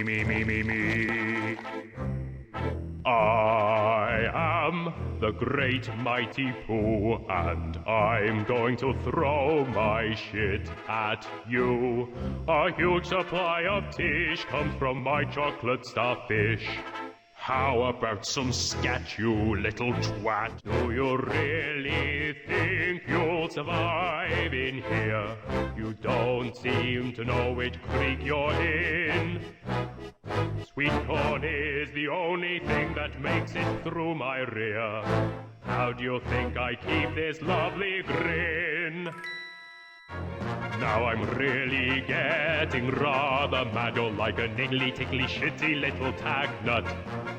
me. I am the great mighty Pooh, and I'm going to throw my shit at you. A huge supply of tish comes from my chocolate starfish. How about some scat, you little twat? Do you really think you'll survive in here? You don't seem to know which creek you're in. Sweet corn is the only thing that makes it through my rear. How do you think I keep this lovely grin? Now I'm really getting rather mad. You're like a niggly, tickly, shitty little tag nut.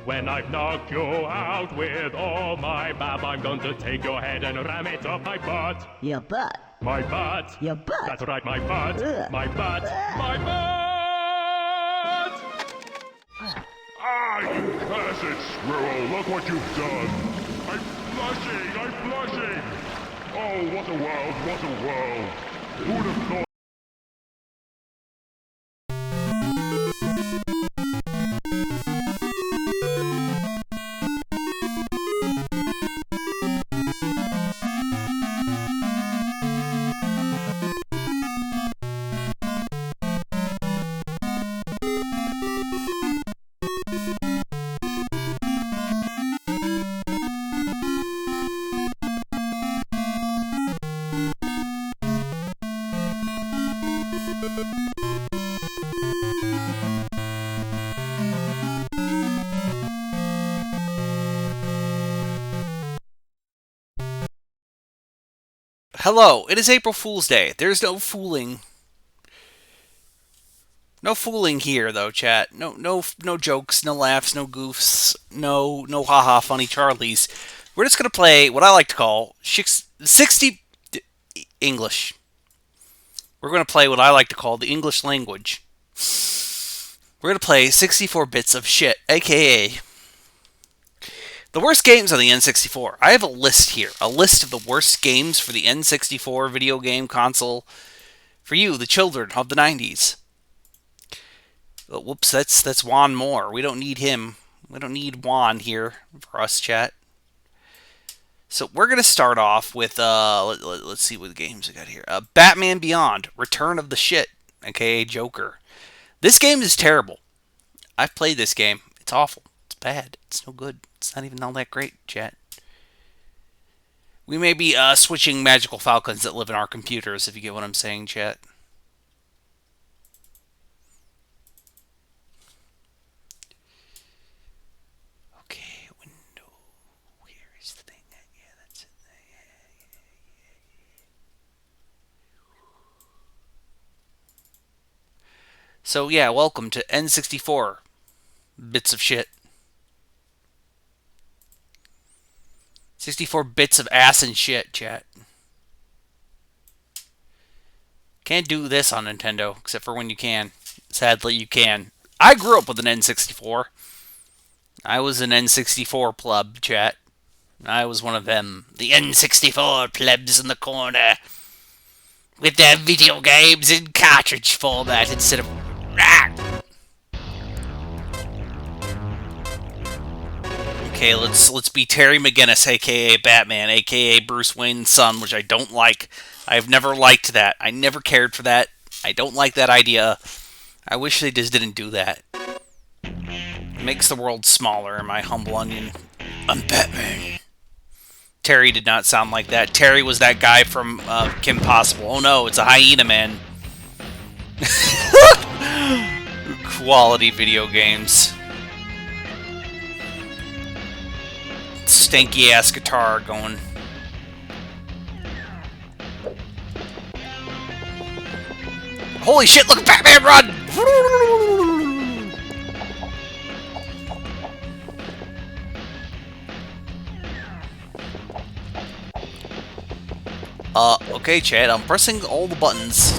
When I've knocked you out with all my bab, I'm going to take your head and ram it up my butt. Your butt. My butt. Your butt. That's right, my butt. Ugh. My butt. My butt! Ah, you cursed squirrel, look what you've done. I'm blushing. Oh, what a world. Who would have thought? Hello, it is April Fool's Day. There's no fooling. No fooling here, though, chat. No jokes, no laughs, no goofs, no haha funny Charlies. We're just gonna play what I like to call 60 English. We're gonna play what I like to call the English language. We're gonna play 64 bits of shit, aka the worst games on the N64. I have a list here. A list of the worst games for the N64 video game console for you, the children of the 90s. Oh, whoops, that's Juan Moore. We don't need him. We don't need Juan here for us, chat. So we're going to start off with, let's see what games we got here. Batman Beyond, Return of the Shit, aka Joker. This game is terrible. I've played this game. It's awful. It's bad. It's no good. It's not even all that great, chat. We may be switching magical falcons that live in our computers, if you get what I'm saying, chat. Okay, window. Where is the thing? Yeah, that's it. So, yeah, welcome to N64. Bits of shit. 64 bits of ass and shit, chat. Can't do this on Nintendo, except for when you can. Sadly, you can. I grew up with an N64. I was an N64 pleb, chat. I was one of them. The N64 plebs in the corner. With their video games in cartridge format instead of... Okay, let's be Terry McGinnis, a.k.a. Batman, a.k.a. Bruce Wayne's son, which I don't like. I've never liked that. I never cared for that. I don't like that idea. I wish they just didn't do that. It makes the world smaller, in my humble onion. I'm Batman. Terry did not sound like that. Terry was that guy from Kim Possible. Oh no, it's a hyena man. Quality video games. Stanky ass guitar going. Holy shit, look at Batman run! Okay, Chad, I'm pressing all the buttons.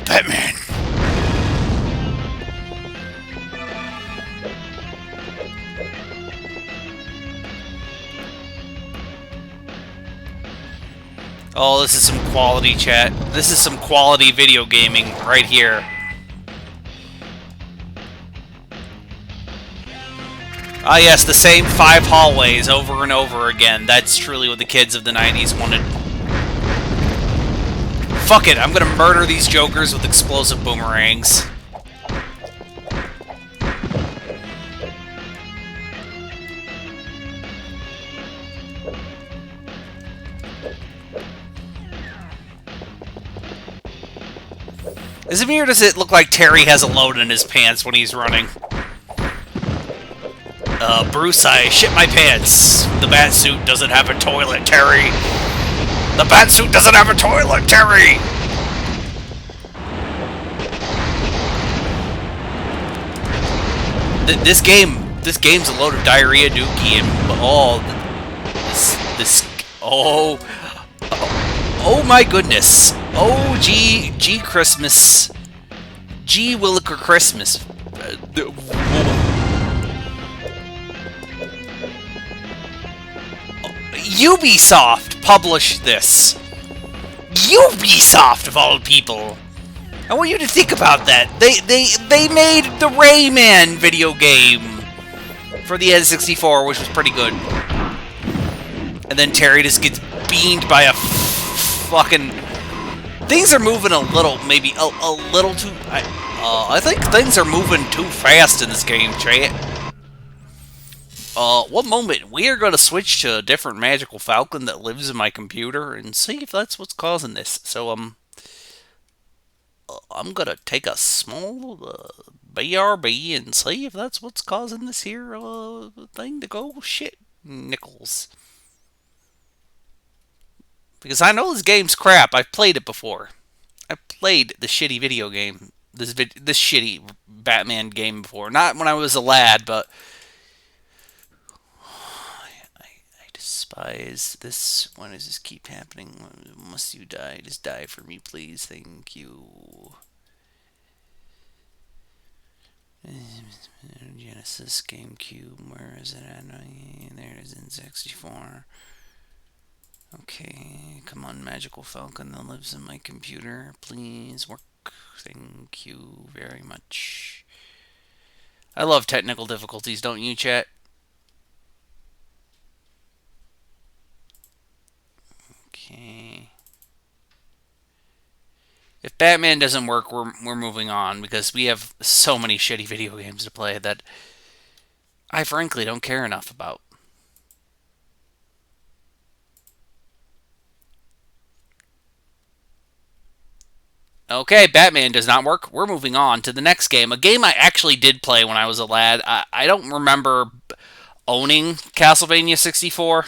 Batman! Oh, this is some quality chat. This is some quality video gaming right here. Ah, yes, the same 5 hallways over and over again. That's truly what the kids of the 90s wanted. Fuck it, I'm gonna murder these jokers with explosive boomerangs. Is it me or does it look like Terry has a load in his pants when he's running? Bruce, I shit my pants. The bat suit doesn't have a toilet, Terry. The bat suit doesn't have a toilet, Terry! This game's a load of diarrhea dookie and oh my goodness. Oh, gee Christmas. Gee Williker Christmas. Ubisoft published this. Ubisoft, of all people. I want you to think about that. They made the Rayman video game for the N64, which was pretty good. And then Terry just gets beamed by a fucking... Things are moving a little, maybe a little too... I think things are moving too fast in this game, chat. One moment, we are going to switch to a different magical falcon that lives in my computer and see if that's what's causing this. So, I'm going to take a small, BRB and see if that's what's causing this here, thing to go shit nickels. Because I know this game's crap. I've played it before. I played the shitty video game, this shitty Batman game before. Not when I was a lad, but... I despise this. Why does this keep happening? Must you die? Just die for me, please. Thank you. Genesis, GameCube, where is it at? There it is in 64. Okay, come on, Magical Falcon that lives in my computer. Please work. Thank you very much. I love technical difficulties, don't you, chat? Okay. If Batman doesn't work, we're moving on, because we have so many shitty video games to play that I frankly don't care enough about. Okay, Batman does not work. We're moving on to the next game. A game I actually did play when I was a lad. I don't remember owning Castlevania 64.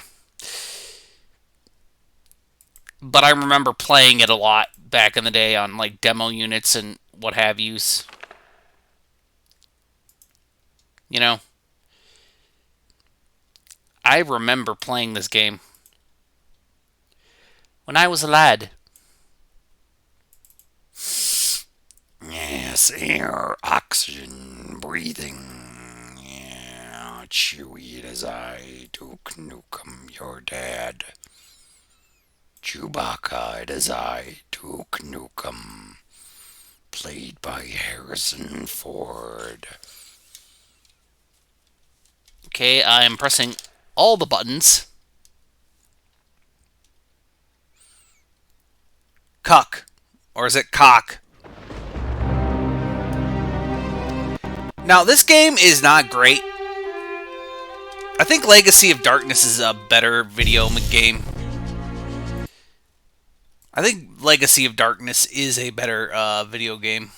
But I remember playing it a lot back in the day on like demo units and what have yous. You know? I remember playing this game when I was a lad. Yes, air, oxygen, breathing. Yeah, Chewie, it is I, Duke Nukem, your dad. Chewbacca, it is I, Duke Nukem. Played by Harrison Ford. Okay, I'm pressing all the buttons. Cuck. Or is it cock? Now, this game is not great. I think Legacy of Darkness is a better video game. I think Legacy of Darkness is a better video game.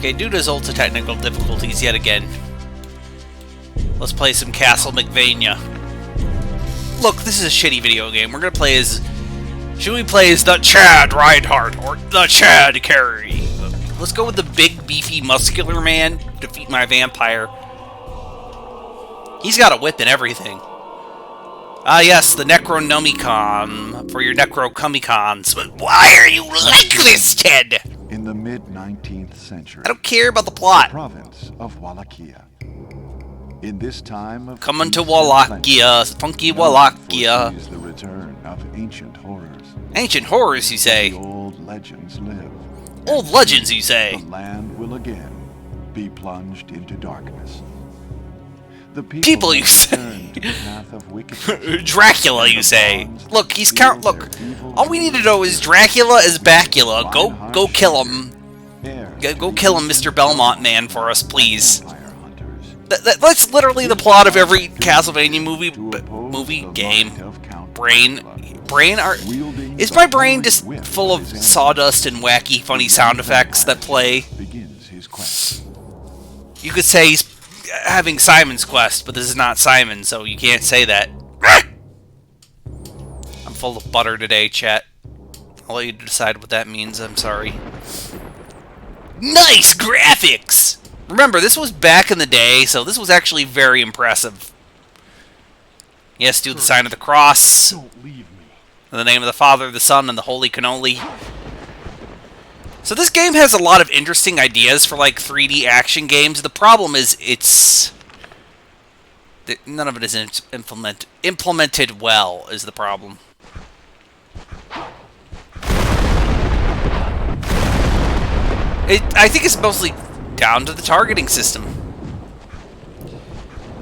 Okay, due to Xolta technical difficulties yet again. Let's play some Castle McVania. Look, this is a shitty video game. We're gonna play as... Should we play as the Chad Reinhardt or the Chad Carey? Let's go with the big, beefy, muscular man. Defeat my vampire. He's got a whip and everything. Ah, yes, the Necronomicon for your Necrocomicons. But why are you like this, Ted? In the mid-19th century, I don't care about the plot. province of Wallachia. In this time of Coming to peace and Wallachia, funky plenty, no one Wallachia. foresees the return of ancient horrors. Ancient horrors, you The say? old legends live. Old legends, you say? The land will again be plunged into darkness. The People, you have say? turned to the path of wickedness. Dracula, you say? Look, he's count. Look, all we need to know is Dracula is Bacula. Go kill him. Go kill him, Mr. Belmont man, for us, please. That's literally the plot of every Castlevania movie, game. Brain art. Is my brain just full of sawdust and wacky, funny sound effects that play? Begins his quest. You could say he's having Simon's quest, but this is not Simon, so you can't say that. I'm full of butter today, chat. I'll let you decide what that means. I'm sorry. Nice graphics! Remember, this was back in the day, so this was actually very impressive. Yes, do the sign of the cross. Don't leave me. In the name of the Father, the Son, and the Holy Cannoli. So this game has a lot of interesting ideas for, like, 3D action games. The problem is none of it is implemented well, is the problem. I think it's mostly down to the targeting system.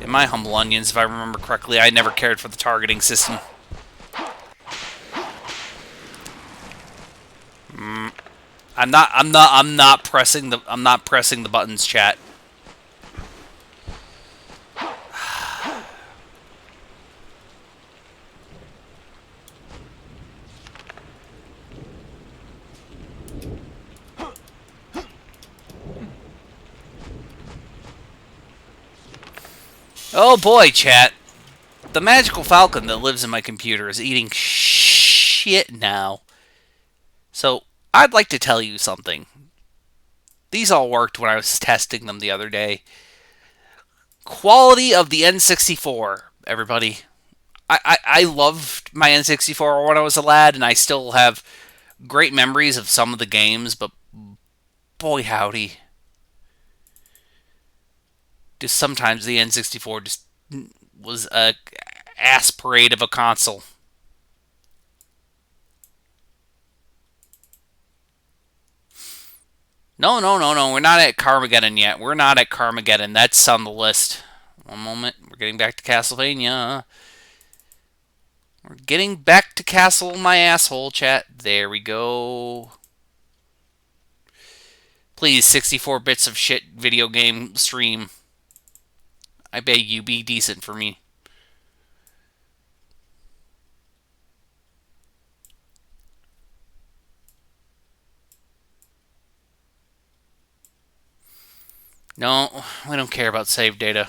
In my humble onions, if I remember correctly, I never cared for the targeting system. I'm not pressing the buttons, chat. Oh boy, chat. The magical falcon that lives in my computer is eating shit now. So, I'd like to tell you something. These all worked when I was testing them the other day. Quality of the N64, everybody. I loved my N64 when I was a lad, and I still have great memories of some of the games, but boy howdy. Just sometimes the N64 just was a ass parade of a console. No, we're not at Carmageddon yet. We're not at Carmageddon. That's on the list. One moment. We're getting back to Castlevania. We're getting back to Castle my asshole, chat. There we go. Please, 64 bits of shit video game stream. I beg you, be decent for me. No, we don't care about save data.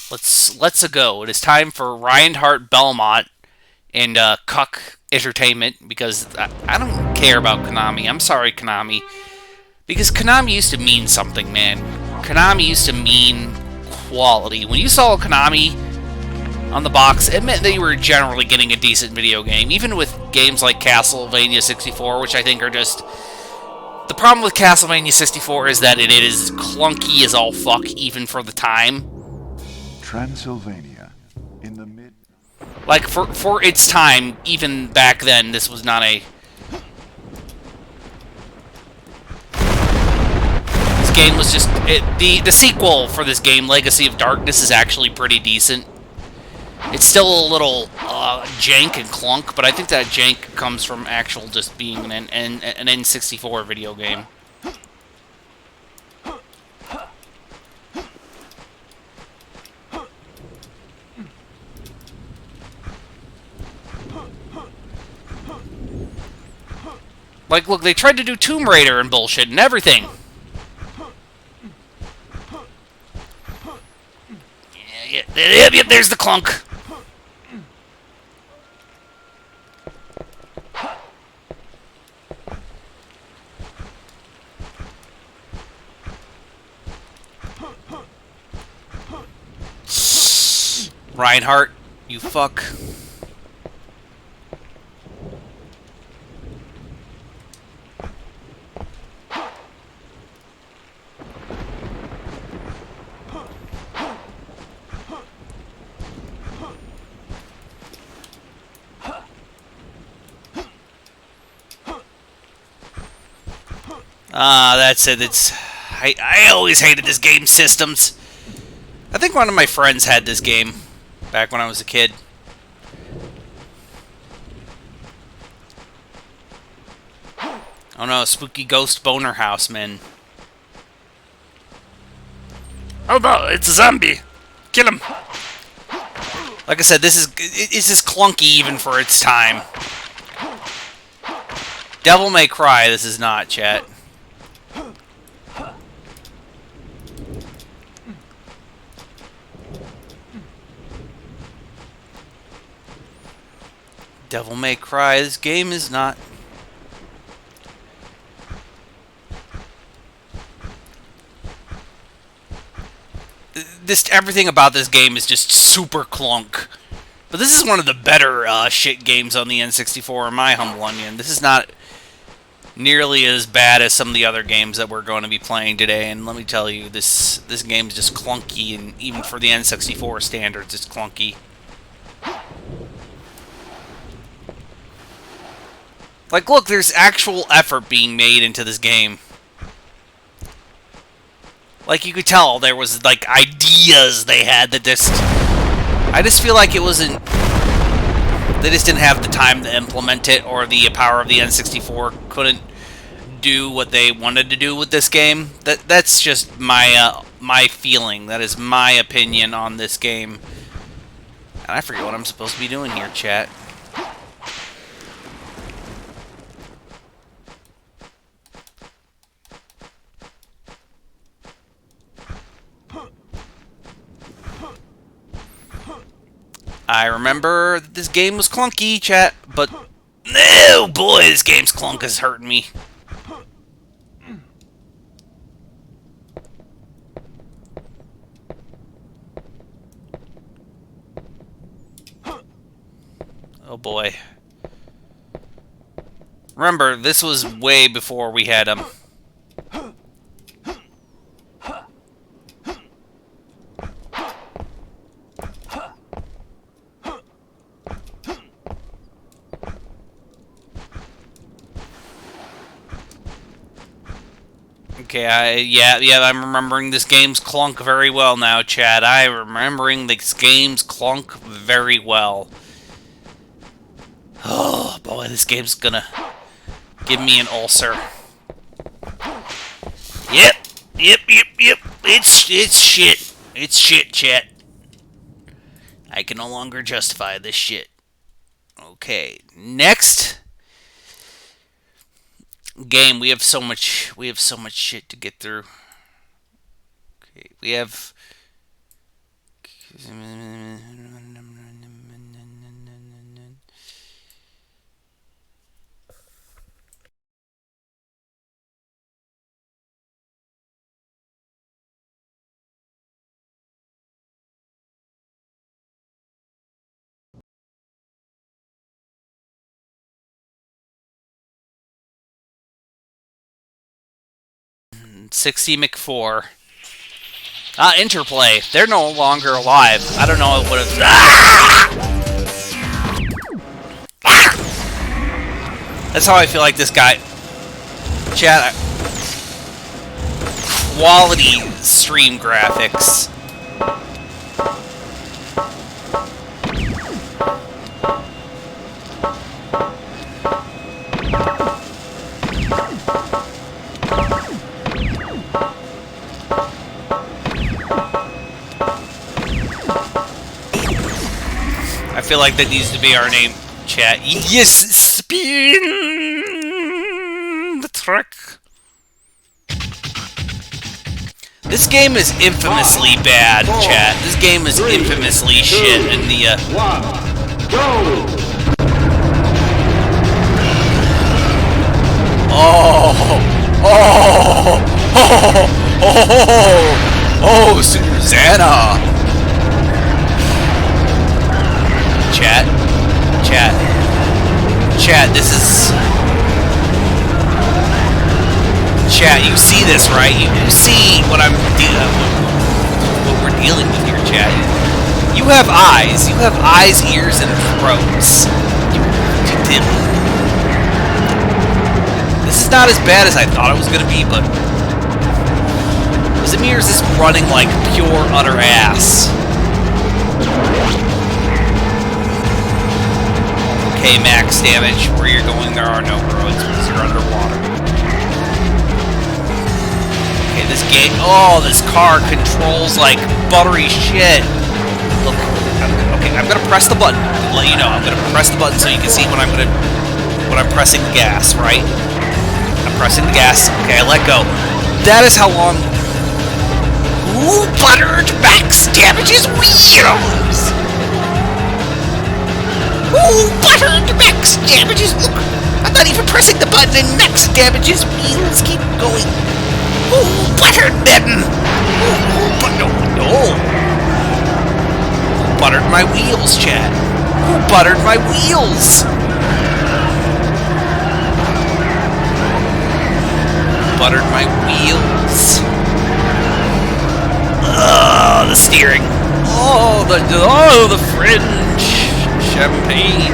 Let's go. It is time for Reinhardt Belmont and Cuck Entertainment, because I don't care about Konami. I'm sorry, Konami. Because Konami used to mean something, man. Konami used to mean quality. When you saw Konami on the box, it meant that you were generally getting a decent video game. Even with games like Castlevania 64, which I think are just... The problem with Castlevania 64 is that it is clunky as all fuck, even for the time. Transylvania, in the mid... Like, for its time, even back then, this was not a... This game was just... The sequel for this game, Legacy of Darkness, is actually pretty decent. It's still a little jank and clunk, but I think that jank comes from actual just being an N64 video game. Like, look, they tried to do Tomb Raider and bullshit and everything. Yep, there's the clunk. Reinhardt, you fuck. That's it. I always hated this game systems. I think one of my friends had this game back when I was a kid. Oh no, spooky ghost boner house, man. Oh no, it's a zombie. Kill him. Like I said, it's just clunky even for its time. Devil May Cry, this is not, chat. Devil May Cry, this game is not. Everything about this game is just super clunk. But this is one of the better shit games on the N64, in my humble opinion. This is not nearly as bad as some of the other games that we're going to be playing today. And let me tell you, this game is just clunky, and even for the N64 standards, it's clunky. Like, look, there's actual effort being made into this game. Like, you could tell there was, like, ideas they had that just... I just feel like it wasn't... They just didn't have the time to implement it, or the power of the N64 couldn't do what they wanted to do with this game. That's just my, my feeling. That is my opinion on this game. And I forget what I'm supposed to be doing here, chat. I remember this game was clunky, chat, but... Oh boy, this game's clunk is hurting me. Oh boy. Remember, this was way before we had them. Okay, yeah, I'm remembering this game's clunk very well now, Chad. I'm remembering this game's clunk very well. Oh, boy, this game's gonna give me an ulcer. Yep. It's shit. It's shit, chat. I can no longer justify this shit. Okay, next... game. We have so much shit to get through. Okay, we have $60 McFour. Interplay. They're no longer alive. I don't know what it's... That's how I feel like this guy... Chat... Quality stream graphics. I feel like that needs to be our name, chat. Yes, spin! trick. This game is infamously bad, chat. This game is infamously shit in the, Oh, Susanna! Chat, this is... Chat, you see this, right? You see what what we're dealing with here, chat. You have eyes, ears, and throats. This is not as bad as I thought it was gonna be, but Zamir's is running like pure utter ass. Okay, max damage. Where you're going, there are no roads because you're underwater. Okay, this game. Oh, this car controls like buttery shit. Look, I'm gonna press the button. Let you know, I'm gonna press the button so you can see when I'm pressing the gas. Right? I'm pressing the gas. Okay, I let go. That is how long. Ooh, buttered max damages wheels. Ooh, buttered max damages. Look, I'm not even pressing the button and max damages wheels keep going. Ooh, buttered them. Ooh, but no. Who buttered my wheels, chat? Who buttered my wheels? Buttered my wheels. Oh, the steering. Oh, the fringe. Champagne.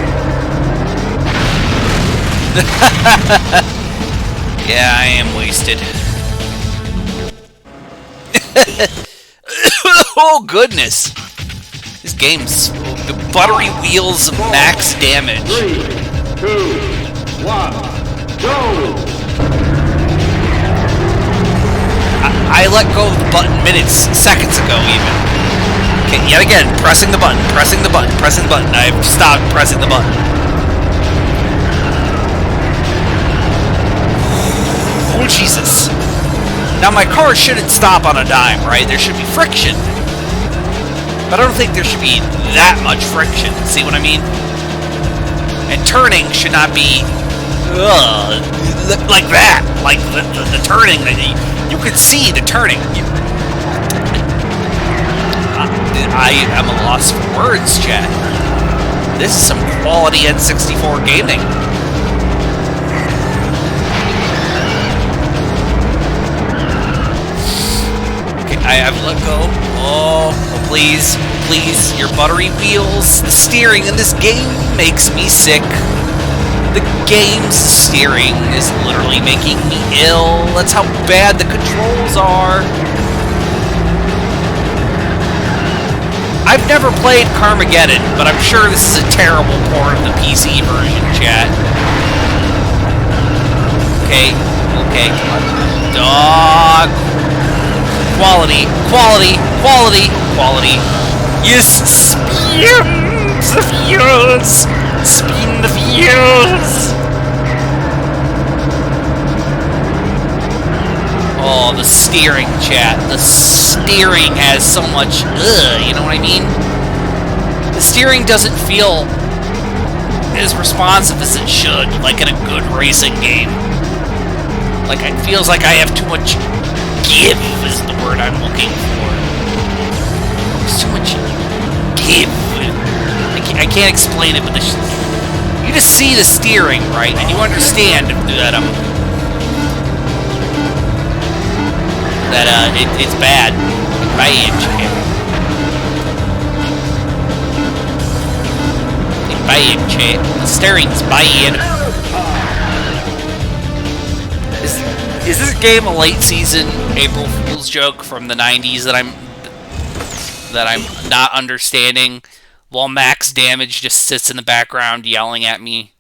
Yeah, I am wasted. Oh, goodness. This game's the buttery wheels of max damage. 3, 2, 1, go! I let go of the button seconds ago, even. Okay, yet again, pressing the button. I've stopped pressing the button. Oh, Jesus. Now, my car shouldn't stop on a dime, right? There should be friction. But I don't think there should be that much friction. See what I mean? And turning should not be... like that. Like the turning. You could see the turning. I am a loss for words, chat. This is some quality N64 gaming. Okay, I have let go. Oh, please, your buttery wheels. The steering in this game makes me sick. The game's steering is literally making me ill. That's how bad the controls are. I've never played Carmageddon, but I'm sure this is a terrible port of the PC version, chat. Okay, come on. Dog. Quality. Yes, spin the fuels. Spin the fuels. Oh, the steering, chat. The steering has so much, you know what I mean? The steering doesn't feel as responsive as it should, like in a good racing game. Like, it feels like I have too much give, is the word I'm looking for. There's too much give. I can't explain it, but you just see the steering, right? And you understand that it's bad. Bad, chat. The steering's bad. Is this game a late season April Fool's joke from the 90s that I'm not understanding, while Max Damage just sits in the background yelling at me?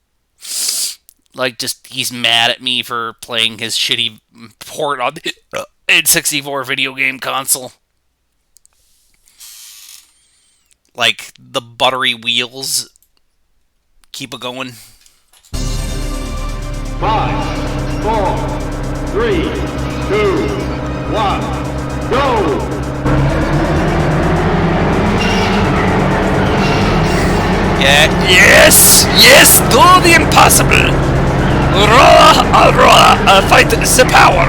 Like, just, he's mad at me for playing his shitty port on the N64 video game console. Like, the buttery wheels keep it going. 5, 4, 3, 2, 1, go! Yeah, yes, do the impossible. Roar, fight the power.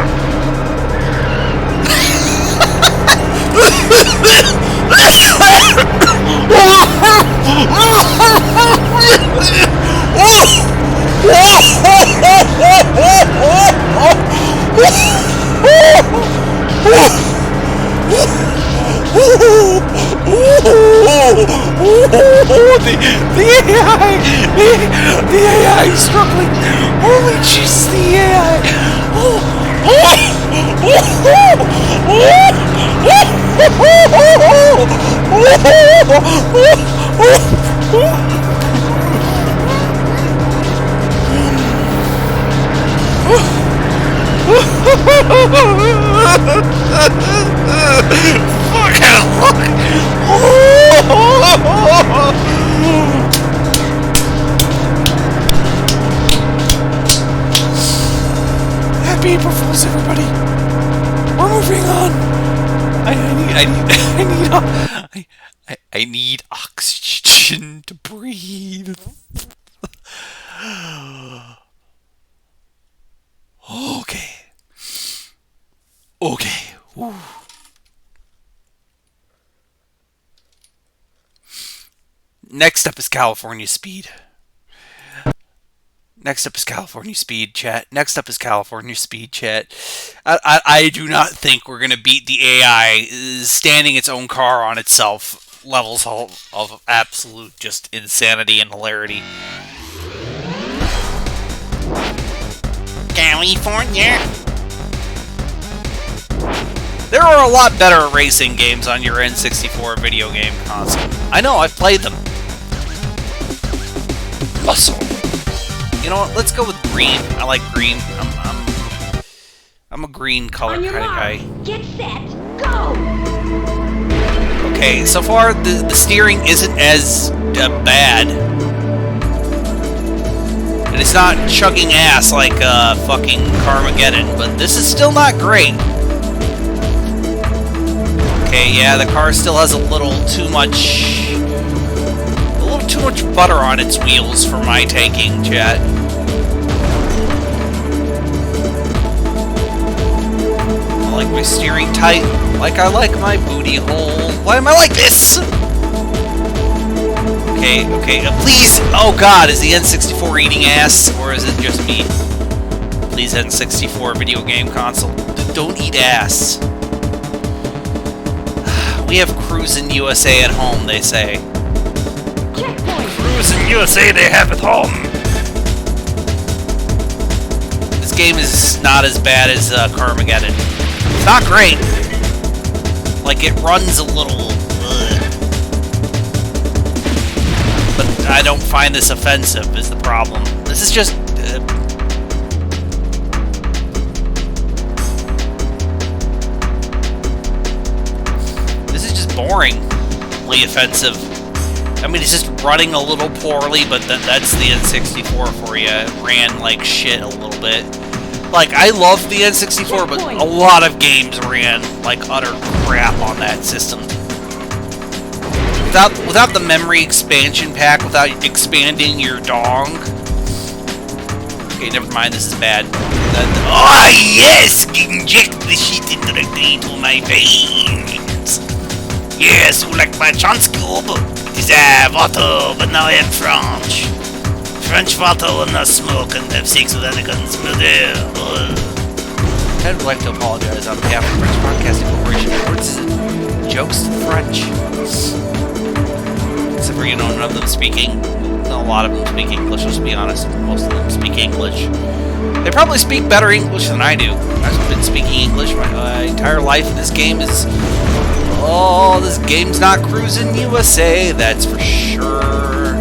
The AI is struggling. Holy Jesus, the AI. Happy April Fools, everybody. We're moving on. I need oxygen to breathe. Okay. Ooh. Next up is California Speed. Chat. Next up is California Speed, chat. I do not think we're going to beat the AI standing its own car on itself. Levels of absolute just insanity and hilarity. California. There are a lot better racing games on your N64 video game console. I know, I've played them. Muscle. You know what? Let's go with green. I like green. I'm a green color kind of guy. Get set, go! Okay, so far the steering isn't as bad. And it's not chugging ass like fucking Carmageddon, but this is still not great. Okay, yeah, the car still has a little too much butter on its wheels for my taking, chat. I like my steering tight, like I like my booty hole. Why am I like this? Okay, please! Oh god, is the N64 eating ass, or is it just me? Please, N64 video game console, don't eat ass. We have Cruisin' USA at home, they say. Cruisin' USA they have at home! This game is not as bad as Carmageddon. It's not great. Like, it runs a little... But I don't find this offensive, is the problem. This is just... boringly offensive. I mean, it's just running a little poorly, but that's the N64 for you. It ran like shit a little bit. Like, I love the N64, but a lot of games ran like utter crap on that system. Without the memory expansion pack, without expanding your dong. Okay, never mind, this is bad. Oh yes! Inject the shit into my veins! Yes, you like my chance cube? It is water, but now I am French. French water will not smoke and have sex with elegance. I'd like to apologize on behalf of the French Broadcasting Corporation. Words jokes to French. Except for, none of them speaking. A lot of them speak English, let's be honest. Most of them speak English. They probably speak better English than I do. I've been speaking English my entire life, and this game is... Oh, this game's not Cruisin' USA, that's for sure.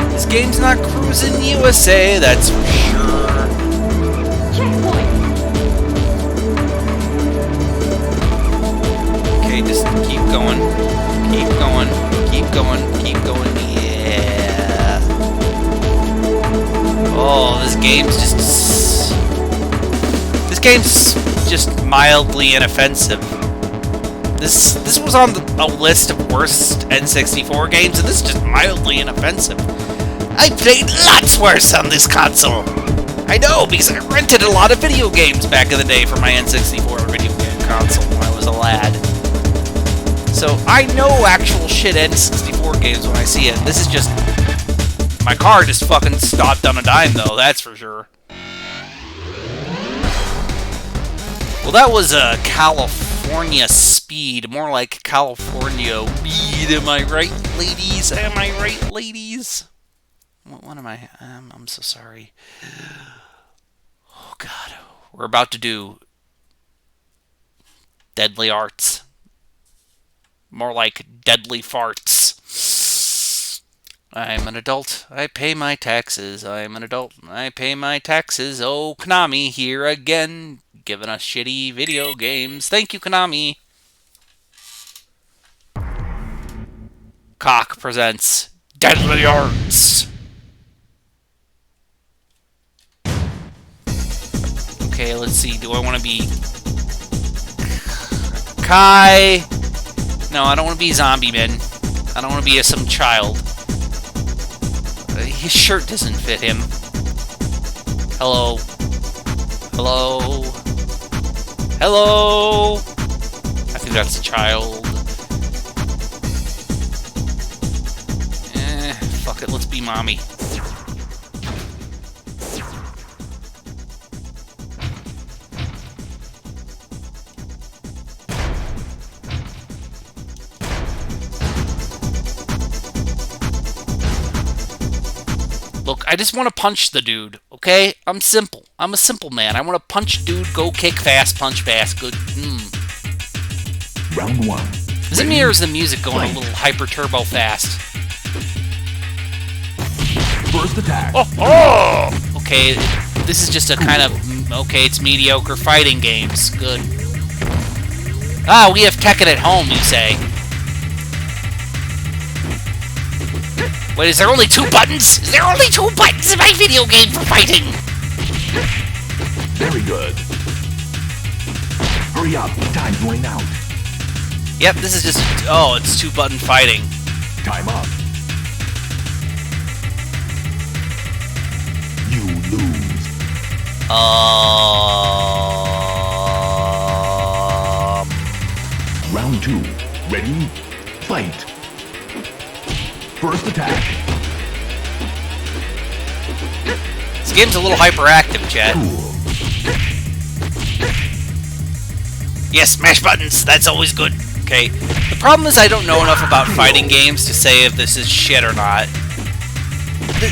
This game's not Cruisin' USA, that's for sure. Checkpoint. Okay, just keep going. Keep going. Keep going. Keep going. Yeah. Oh, this game's just game's just mildly inoffensive. This was on a list of worst N64 games, and this is just mildly inoffensive. I played lots worse on this console. I know, because I rented a lot of video games back in the day for my N64 video game console when I was a lad. So I know actual shit N64 games when I see it. This is just... My car just fucking stopped on a dime, though, that's for sure. Well, that was a California Speed, more like California Weed. Am I right, ladies? Am I right, ladies? What am I? I'm so sorry. Oh, God. We're about to do Deadly Arts. More like Deadly Farts. I'm an adult. I pay my taxes. I'm an adult. I pay my taxes. Oh, Konami, here again. Giving us shitty video games. Thank you, Konami. Cock presents Deadly Arts. Okay, let's see. Do I want to be Kai? No, I don't want to be Zombie Man. I don't want to be some child. His shirt doesn't fit him. Hello. Hello. Hello. I think that's a child. Fuck it. Let's be mommy. Look, I just want to punch the dude, okay? I'm simple. I'm a simple man. I want to punch dude, go kick fast, punch fast, good. Round one. Is it me or is the music going a little hyper turbo fast? First attack. Oh! Okay, this is just a kind of... Okay, it's mediocre fighting games. Good. Ah, we have Tekken at home, you say. Wait, is there only 2 buttons? Is there only 2 buttons in my video game for fighting? Very good. Hurry up, time's running out. Yep, this is just... Oh, it's 2-button fighting. Time up. You lose. Round 2. Ready? Fight. First attack. This game's a little hyperactive, Chad. Cool. Yes, smash buttons. That's always good. Okay. The problem is I don't know enough about fighting games to say if this is shit or not.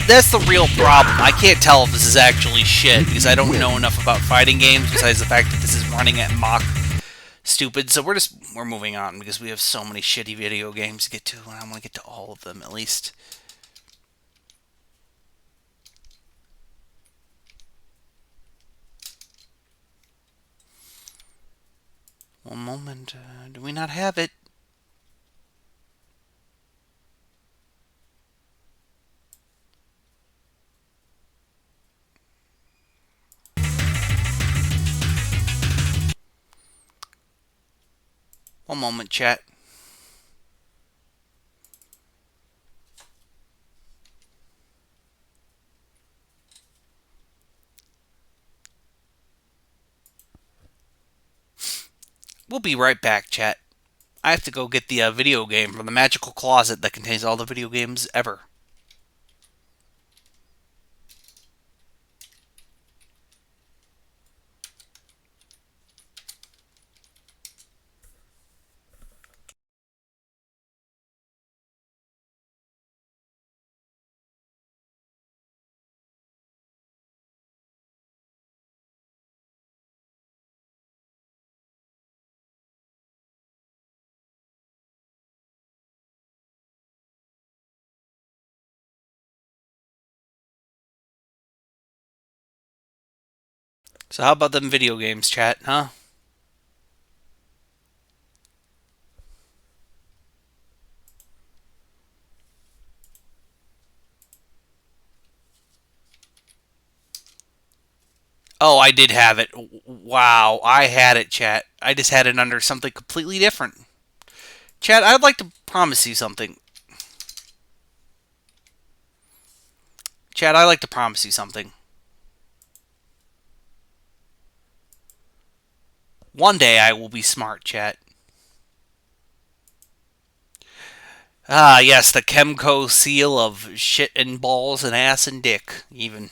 That's the real problem. I can't tell if this is actually shit because I don't know enough about fighting games besides the fact that this is running at Mach stupid. So we're moving on because we have so many shitty video games to get to, and I want to get to all of them at least. One moment. Do we not have it? One moment, chat. We'll be right back, chat. I have to go get the video game from the magical closet that contains all the video games ever. So how about them video games, chat, huh? Oh, I did have it. Wow, I had it, chat. I just had it under something completely different. Chat, I'd like to promise you something. Chat, I'd like to promise you something. One day I will be smart, chat. Ah, yes, the Chemco seal of shit and balls and ass and dick, even.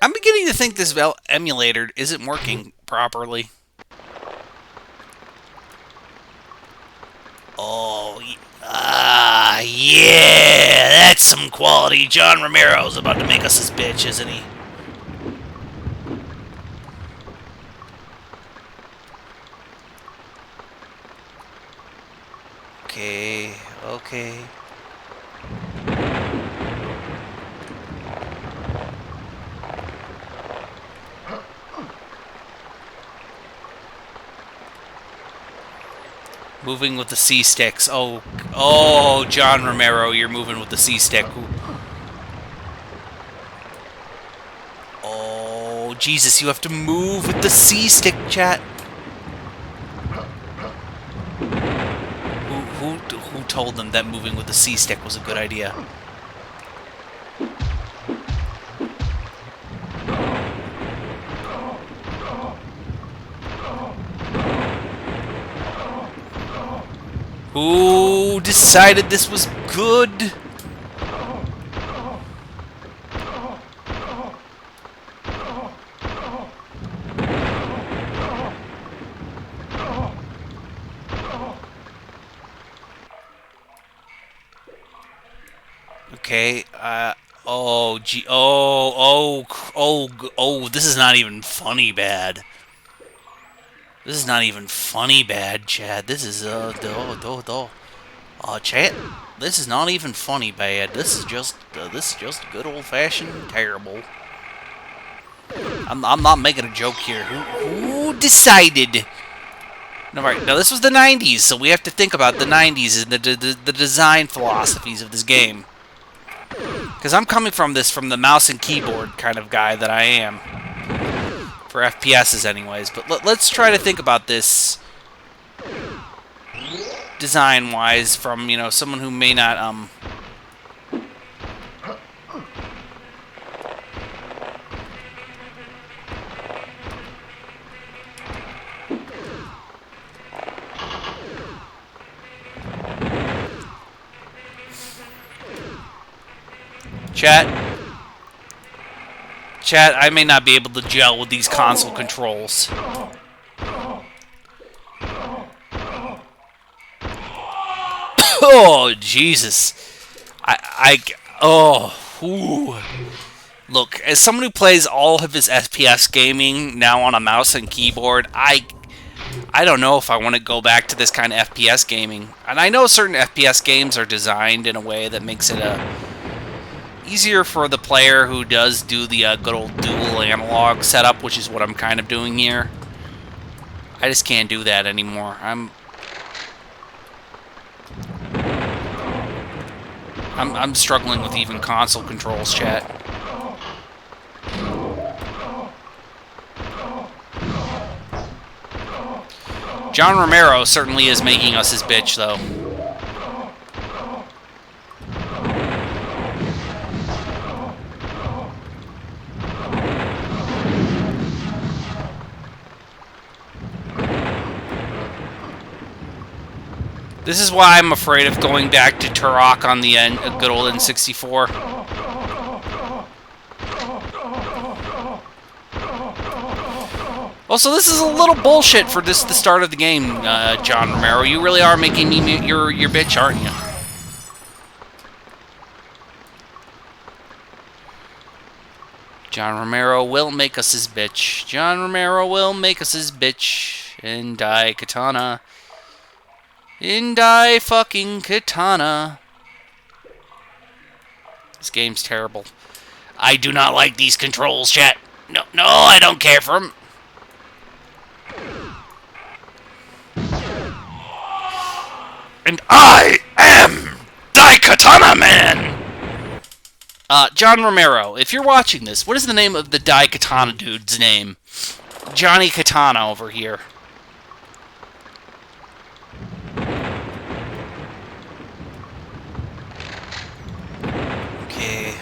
I'm beginning to think this emulator isn't working properly. Oh, yeah, that's some quality. John Romero's about to make us his bitch, isn't he? Okay, okay. Moving with the C-sticks. Oh, John Romero, you're moving with the C-stick. Oh, Jesus, you have to move with the C-stick, chat. Who told them that moving with the C-stick was a good idea? Who decided this was good? Okay, oh, gee, this is not even funny bad. This is not even funny bad, Chad. This is, chat, this is not even funny bad. This is just good old-fashioned terrible. I'm not making a joke here. Who decided? No, right. Now, this was the 90s, so we have to think about the 90s and the design philosophies of this game. Because I'm coming from the mouse and keyboard kind of guy that I am. For FPSs anyways. But let's try to think about this design-wise from, someone who may not, Chat, I may not be able to gel with these console controls. Oh, Jesus. Ooh. Look, as someone who plays all of his FPS gaming now on a mouse and keyboard, I don't know if I want to go back to this kind of FPS gaming. And I know certain FPS games are designed in a way that makes it easier for the player who does do the good old dual analog setup, which is what I'm kind of doing here. I just can't do that anymore. I'm struggling with even console controls, chat. John Romero certainly is making us his bitch, though. This is why I'm afraid of going back to Turok on the good old N64. Also, this is a little bullshit for the start of the game, John Romero. You really are making me your bitch, aren't you? John Romero will make us his bitch. John Romero will make us his bitch. And die katana. Indie fucking katana. This game's terrible. I do not like these controls, chat. No, I don't care for them. And I am Daikatana Man! John Romero, if you're watching this, what is the name of the Daikatana dude's name? Johnny Katana over here. Okay.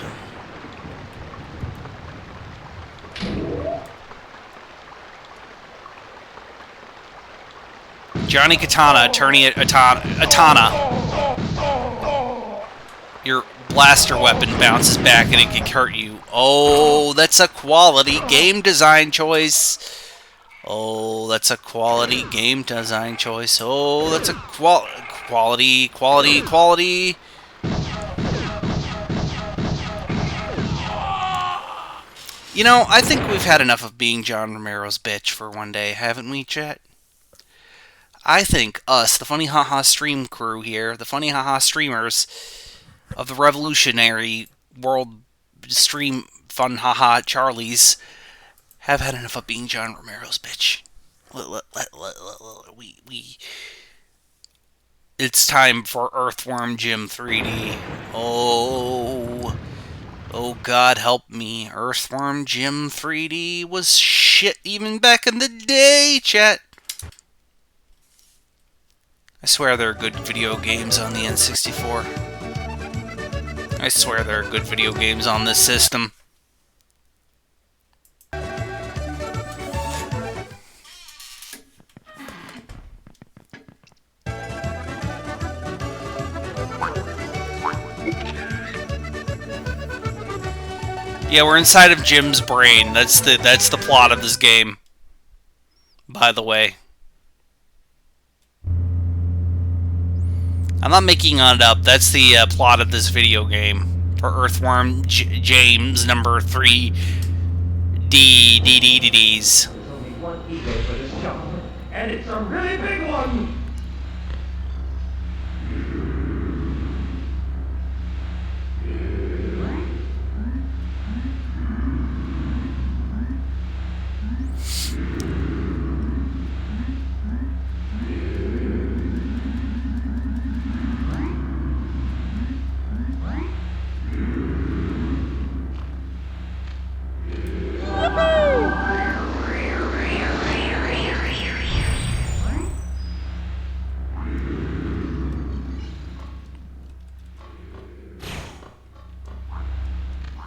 Johnny Katana, attorney at Atana. Your blaster weapon bounces back and it can hurt you. Oh, that's a quality game design choice. Oh, that's a quality game design choice. Oh, that's a quality. You know, I think we've had enough of being John Romero's bitch for one day, haven't we, chat? I think us, the Funny Haha stream crew here, the Funny Haha streamers of the revolutionary world stream Fun Haha Charlies, have had enough of being John Romero's bitch. It's time for Earthworm Jim 3D. Oh God help me. Earthworm Jim 3D was shit even back in the day, chat. I swear there are good video games on the N64. I swear there are good video games on this system. Yeah, we're inside of Jim's brain. That's the plot of this game. By the way. I'm not making it up. That's the plot of this video game for Earthworm James number 3 D's. There's only one ego for this job, and it's a really big one.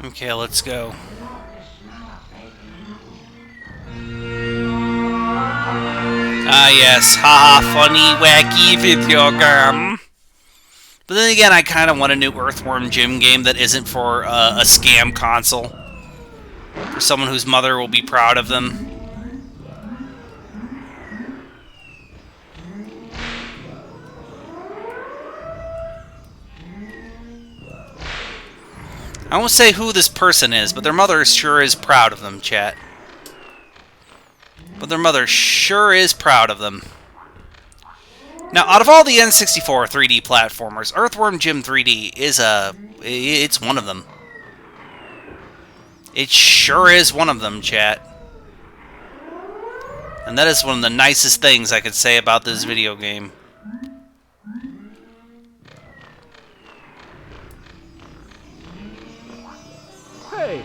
Okay, let's go. Ah, yes. Haha, funny, wacky video game. But then again, I kind of want a new Earthworm Jim game that isn't for a scam console. For someone whose mother will be proud of them. I won't say who this person is, but their mother sure is proud of them, chat. But their mother sure is proud of them. Now, out of all the N64 3D platformers, Earthworm Jim 3D is it's one of them. It sure is one of them, chat. And that is one of the nicest things I could say about this video game. Hey!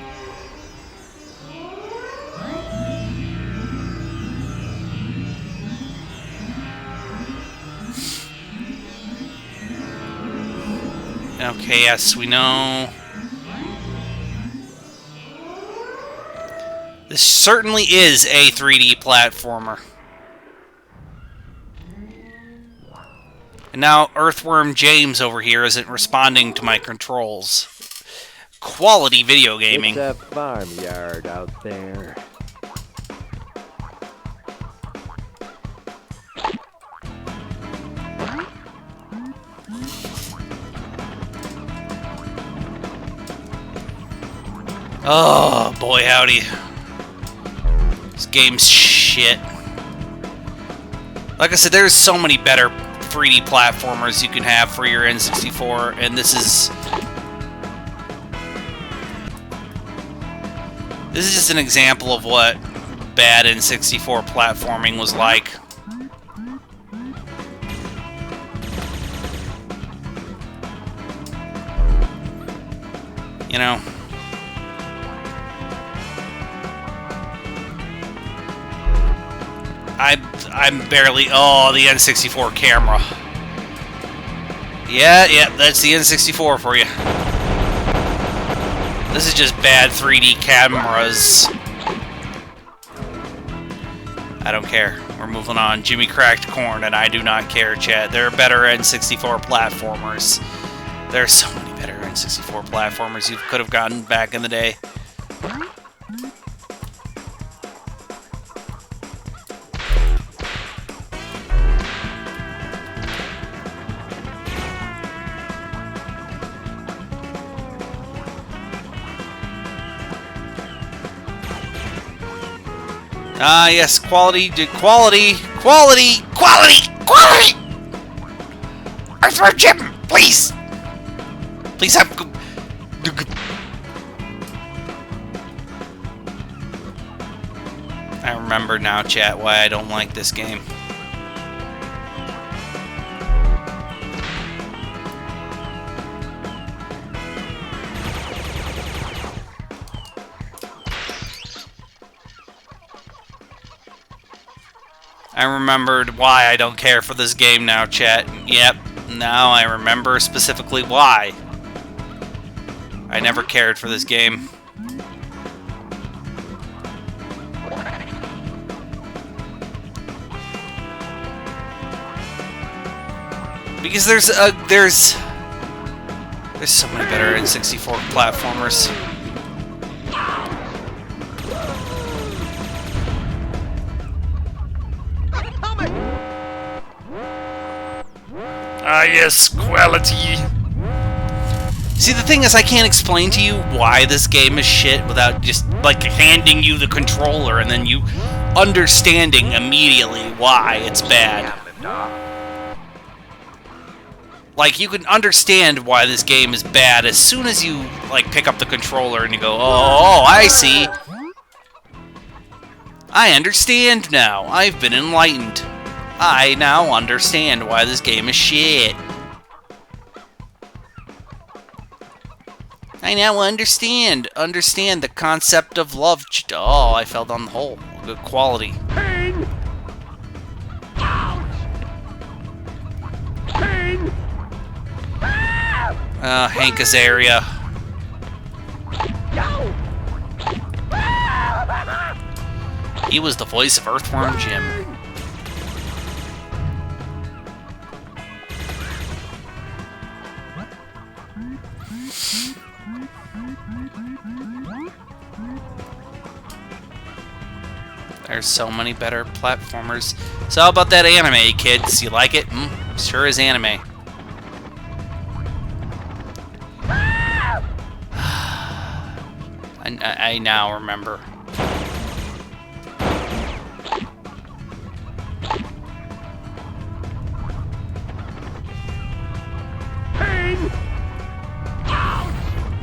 Okay, yes, we know. This certainly is a 3D platformer. And now Earthworm James over here isn't responding to my controls. Quality video gaming. It's a farmyard out there. Oh, boy howdy. This game's shit. Like I said, there's so many better 3D platformers you can have for your N64, and this is just an example of what bad N64 platforming was like. You know? I'm barely... Oh, the N64 camera. Yeah, that's the N64 for you. This is just bad 3D cameras. I don't care. We're moving on. Jimmy cracked corn, and I do not care, chat. There are better N64 platformers. There are so many better N64 platformers you could have gotten back in the day. Ah, yes, quality, quality, quality, quality, quality! Earthworm Jim, please! Please have... I remember now, chat, why I don't like this game. I remembered why I don't care for this game now, chat. Yep, now I remember specifically why. I never cared for this game. Because there's so many better N64 platformers. Ah, yes, quality. See, the thing is, I can't explain to you why this game is shit without just, like, handing you the controller and then you understanding immediately why it's bad. Like, you can understand why this game is bad as soon as you, like, pick up the controller and you go, oh, I see. I understand now. I've been enlightened. I now understand why this game is shit. I now understand the concept of love. Oh, I fell down the hole. Good quality. Pain! Ouch! Pain! Hank Azaria. He was the voice of Earthworm Jim. There's so many better platformers. So how about that anime, kids? You like it? Sure is anime. I now remember.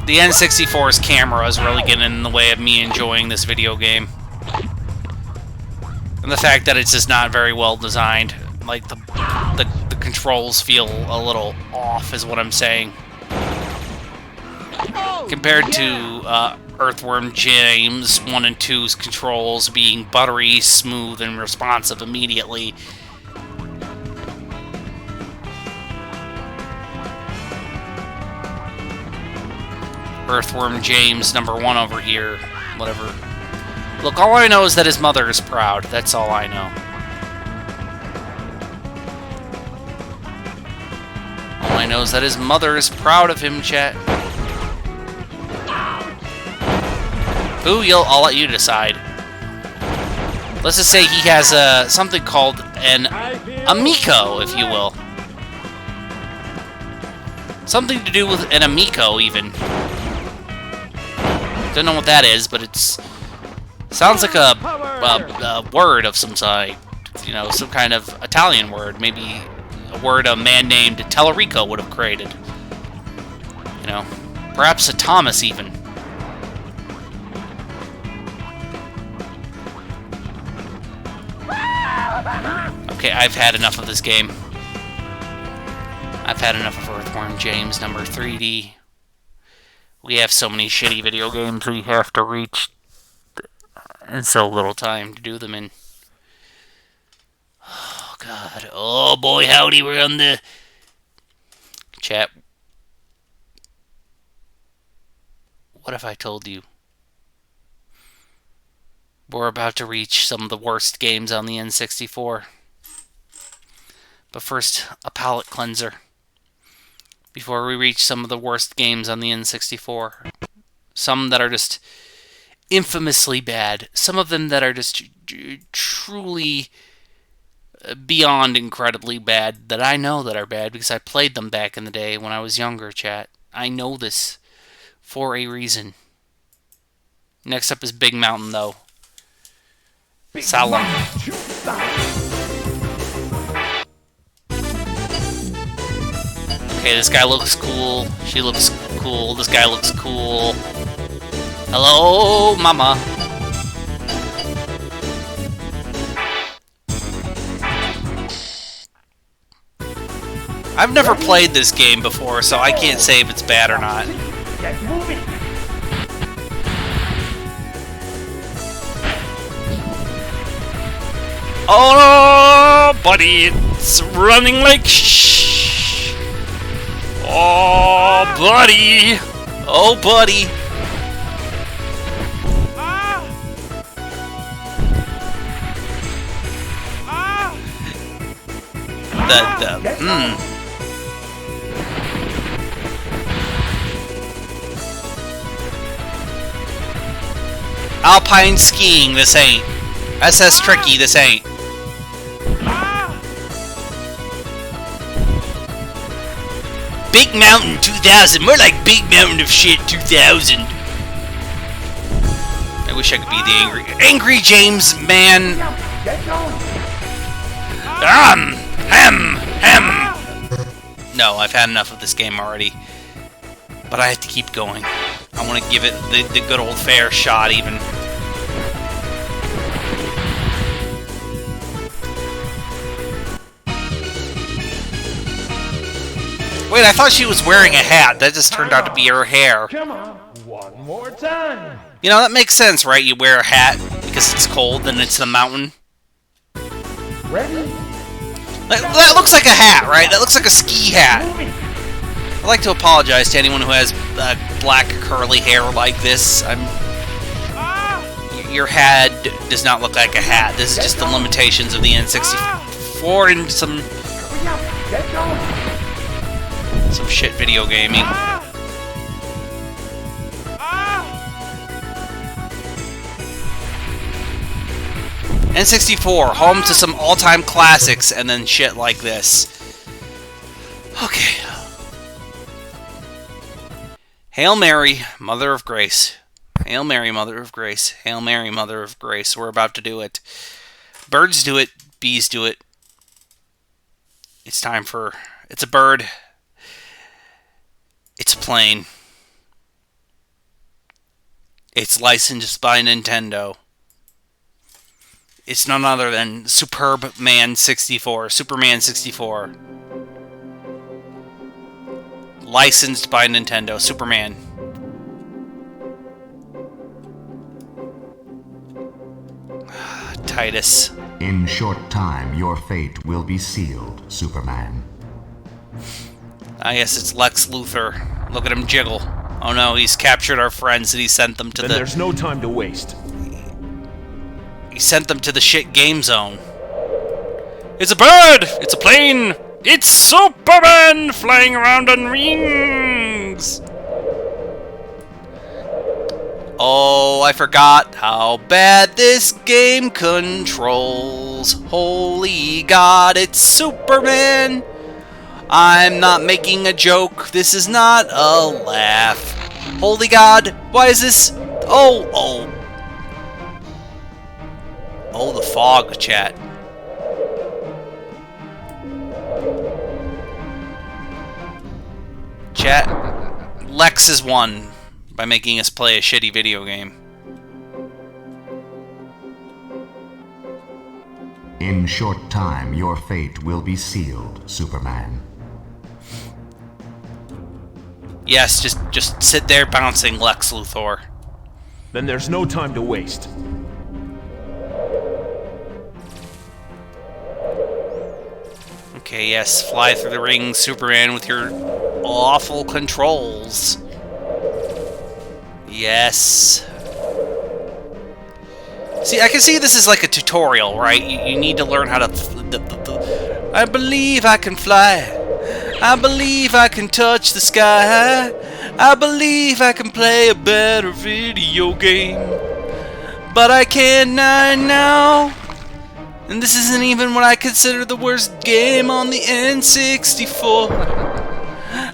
The N64's camera is really getting in the way of me enjoying this video game. And the fact that it's just not very well designed. Like, the controls feel a little off, is what I'm saying. Compared to Earthworm Jim's 1 and 2's controls being buttery, smooth, and responsive immediately. Earthworm James #1 over here. Whatever. Look, all I know is that his mother is proud. That's all I know. All I know is that his mother is proud of him, chat. Who? I'll let you decide. Let's just say he has something called an amico, if you will. Something to do with an amico, even. Don't know what that is, but it's sounds like a word of some sort. You know, some kind of Italian word. Maybe a word a man named Tellerico would have created. You know, perhaps a Thomas, even. Okay, I've had enough of this game. I've had enough of Earthworm James #3D. We have so many shitty video games we have to reach, and so little time to do them in. Oh, God. Oh, boy, howdy, we're on the... Chat. What if I told you? We're about to reach some of the worst games on the N64. But first, a palate cleanser. Before we reach some of the worst games on the N64. Some that are just infamously bad. Some of them that are just truly beyond incredibly bad. That I know that are bad because I played them back in the day when I was younger, chat. I know this for a reason. Next up is Big Mountain, though. Salam. Okay, this guy looks cool. She looks cool. This guy looks cool. Hello, mama. I've never played this game before, so I can't say if it's bad or not. Get moving. Oh, buddy, it's running like shh. Oh, buddy. Oh, buddy. Alpine skiing, this ain't. SS Tricky, this ain't. Big Mountain 2000, more like Big Mountain of Shit 2000. I wish I could be the angry James man. Get going. No, I've had enough of this game already. But I have to keep going. I want to give it the good old fair shot, even. Wait, I thought she was wearing a hat. That just turned out to be her hair. Come on. One more time. You know, that makes sense, right? You wear a hat because it's cold and it's the mountain. Ready? That looks like a hat, right? That looks like a ski hat. I'd like to apologize to anyone who has black curly hair like this. Your head does not look like a hat. This is just the limitations of the N64 and some Get going. shit video gaming. N64, home to some all-time classics, and then shit like this. Okay. Hail Mary, Mother of Grace. Hail Mary, Mother of Grace. Hail Mary, Mother of Grace. We're about to do it. Birds do it. Bees do it. It's time for... It's a bird. It's a plane. It's licensed by Nintendo. It's none other than Superman 64. Superman 64. Licensed by Nintendo. Superman. Titus. In short time, your fate will be sealed, Superman. I guess it's Lex Luthor. Look at him jiggle. Oh no, he's captured our friends and he sent them to There's no time to waste. He sent them to the shit game zone. It's a bird! It's a plane! It's Superman flying around on rings! Oh, I forgot how bad this game controls. Holy God, it's Superman! I'm not making a joke. This is not a laugh. Holy God, why is this? Oh, the fog, chat. Chat, Lex has won by making us play a shitty video game. In short time, your fate will be sealed, Superman. Yes, just sit there bouncing, Lex Luthor. Then there's no time to waste. Okay, yes, fly through the ring, Superman, with your awful controls. Yes. See, I can see this is like a tutorial, right? You need to learn how to... I believe I can fly. I believe I can touch the sky. I believe I can play a better video game. But I can't now. And this isn't even what I consider the worst game on the N64.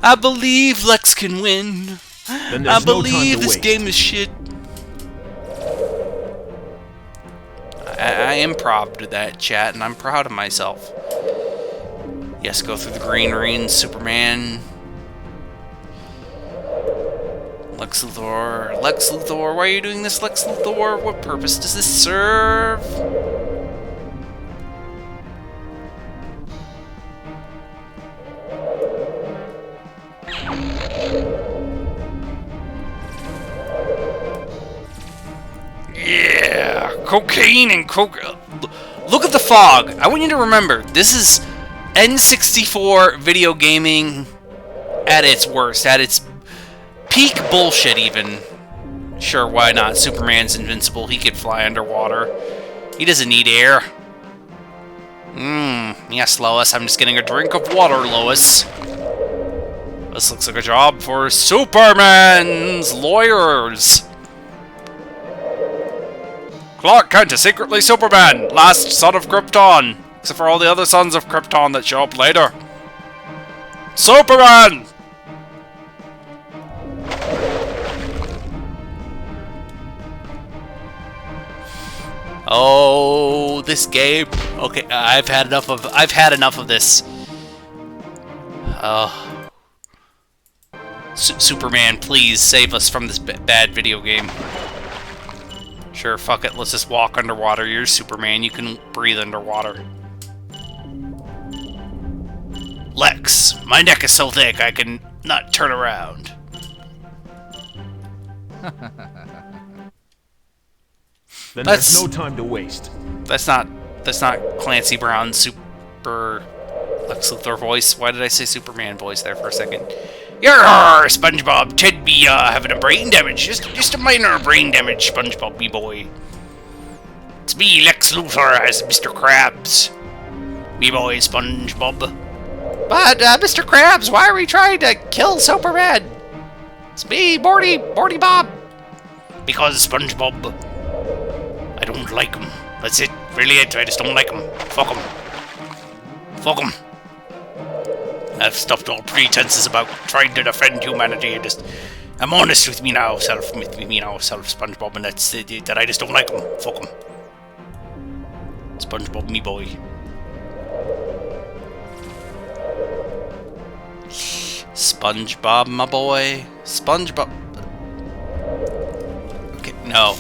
I believe Lex can win. I believe this game is shit. I improv'd that, chat, and I'm proud of myself. Yes, go through the green ring, Superman. Lex Luthor. Lex Luthor, why are you doing this, Lex Luthor? What purpose does this serve? Yeah, cocaine and coke. Look at the fog. I want you to remember, this is N64 video gaming at its worst, at its peak bullshit even. Sure, why not? Superman's invincible. He could fly underwater. He doesn't need air. Yes, Lois. I'm just getting a drink of water, Lois. This looks like a job for Superman's lawyers. Clark Kent is secretly Superman, last son of Krypton. Except for all the other sons of Krypton that show up later. Superman! Oh, this game. Okay, I've had enough of this. Superman, please save us from this bad video game. Sure, fuck it. Let's just walk underwater. You're Superman. You can breathe underwater. Lex, my neck is so thick I can not turn around. Then there's no time to waste. That's not Clancy Brown's super Lex Luthor voice. Why did I say Superman voice there for a second? Yarr, SpongeBob, Ted be having a brain damage. Just a minor brain damage, SpongeBob, me boy. It's me, Lex Luthor, as Mr. Krabs. Me boy, SpongeBob. But, Mr. Krabs, why are we trying to kill Superman? It's me, Morty Bob. Because SpongeBob, I don't like him. That's it, really it, I just don't like him. Fuck him. Fuck him. I've stopped all pretenses about trying to defend humanity and I'm honest with me now, SpongeBob, and that's that I just don't like him. Fuck him. SpongeBob, me boy. SpongeBob, my boy. SpongeBob. Okay, no.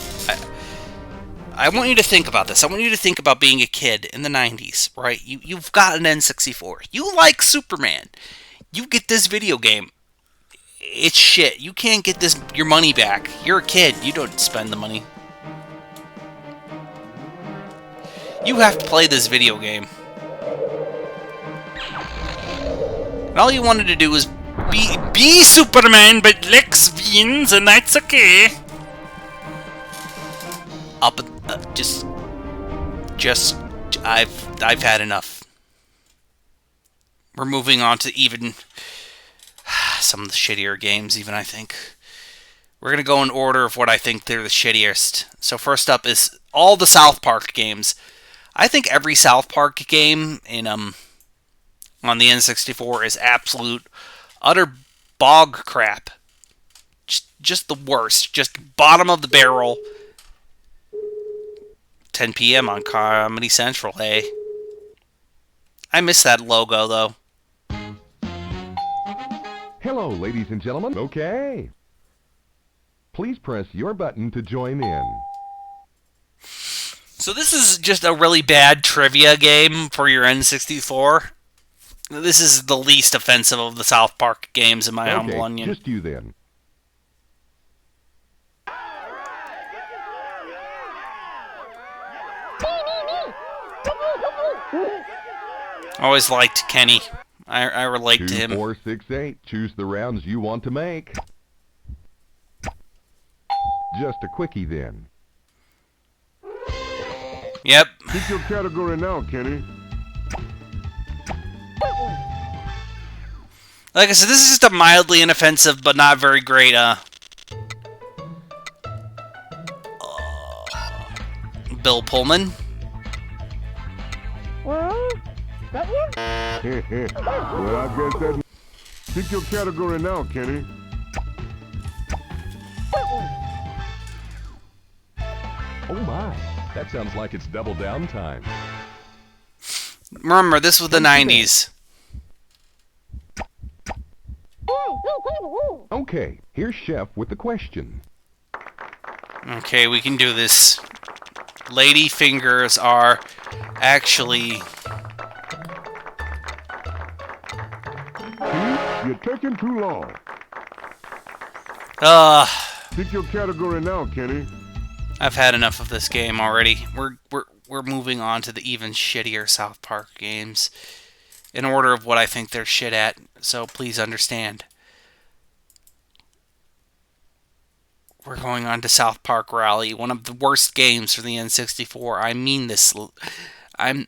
I want you to think about this. I want you to think about being a kid in the 90s, right? You've got an N64. You like Superman. You get this video game. It's shit. You can't get your money back. You're a kid. You don't spend the money. You have to play this video game. And all you wanted to do was be Superman, but Lex wins, and that's okay. I've had enough. We're moving on to even some of the shittier games, even, I think. We're gonna go in order of what I think they're the shittiest. So first up is all the South Park games. I think every South Park game in on the N64 is absolute utter bog crap. Just the worst. Just bottom of the barrel. 10 p.m. on Comedy Central, hey. I miss that logo, though. Hello, ladies and gentlemen. Okay. Please press your button to join in. So this is just a really bad trivia game for your N64. This is the least offensive of the South Park games, in my humble Okay, onion. just you then. Always liked Kenny. I relate to 2, him. 4, 6, 8. Choose the rounds you want to make. Just a quickie then. Yep. Pick your category now, Kenny. Like I said, this is just a mildly inoffensive but not very great, Bill Pullman. Well, I guess that... Pick your category now, Kenny. Oh my, that sounds like it's double down time. Remember, this was the 90s. Okay, here's Chef with the question. Okay, we can do this. Lady fingers are actually... You're taking too long. Pick your category now, Kenny. I've had enough of this game already. We're moving on to the even shittier South Park games in order of what I think they're shit at, so please understand. We're going on to South Park Rally, one of the worst games for the N64. I mean this. I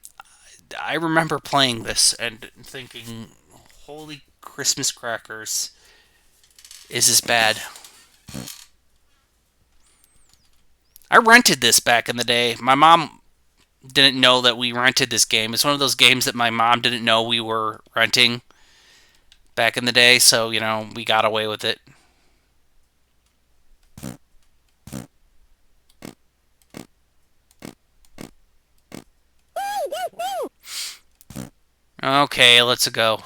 remember playing this and thinking, holy Christmas crackers, is this bad? I rented this back in the day. My mom didn't know that we rented this game. It's one of those games that my mom didn't know we were renting back in the day, so, you know, we got away with it. Okay, let's go.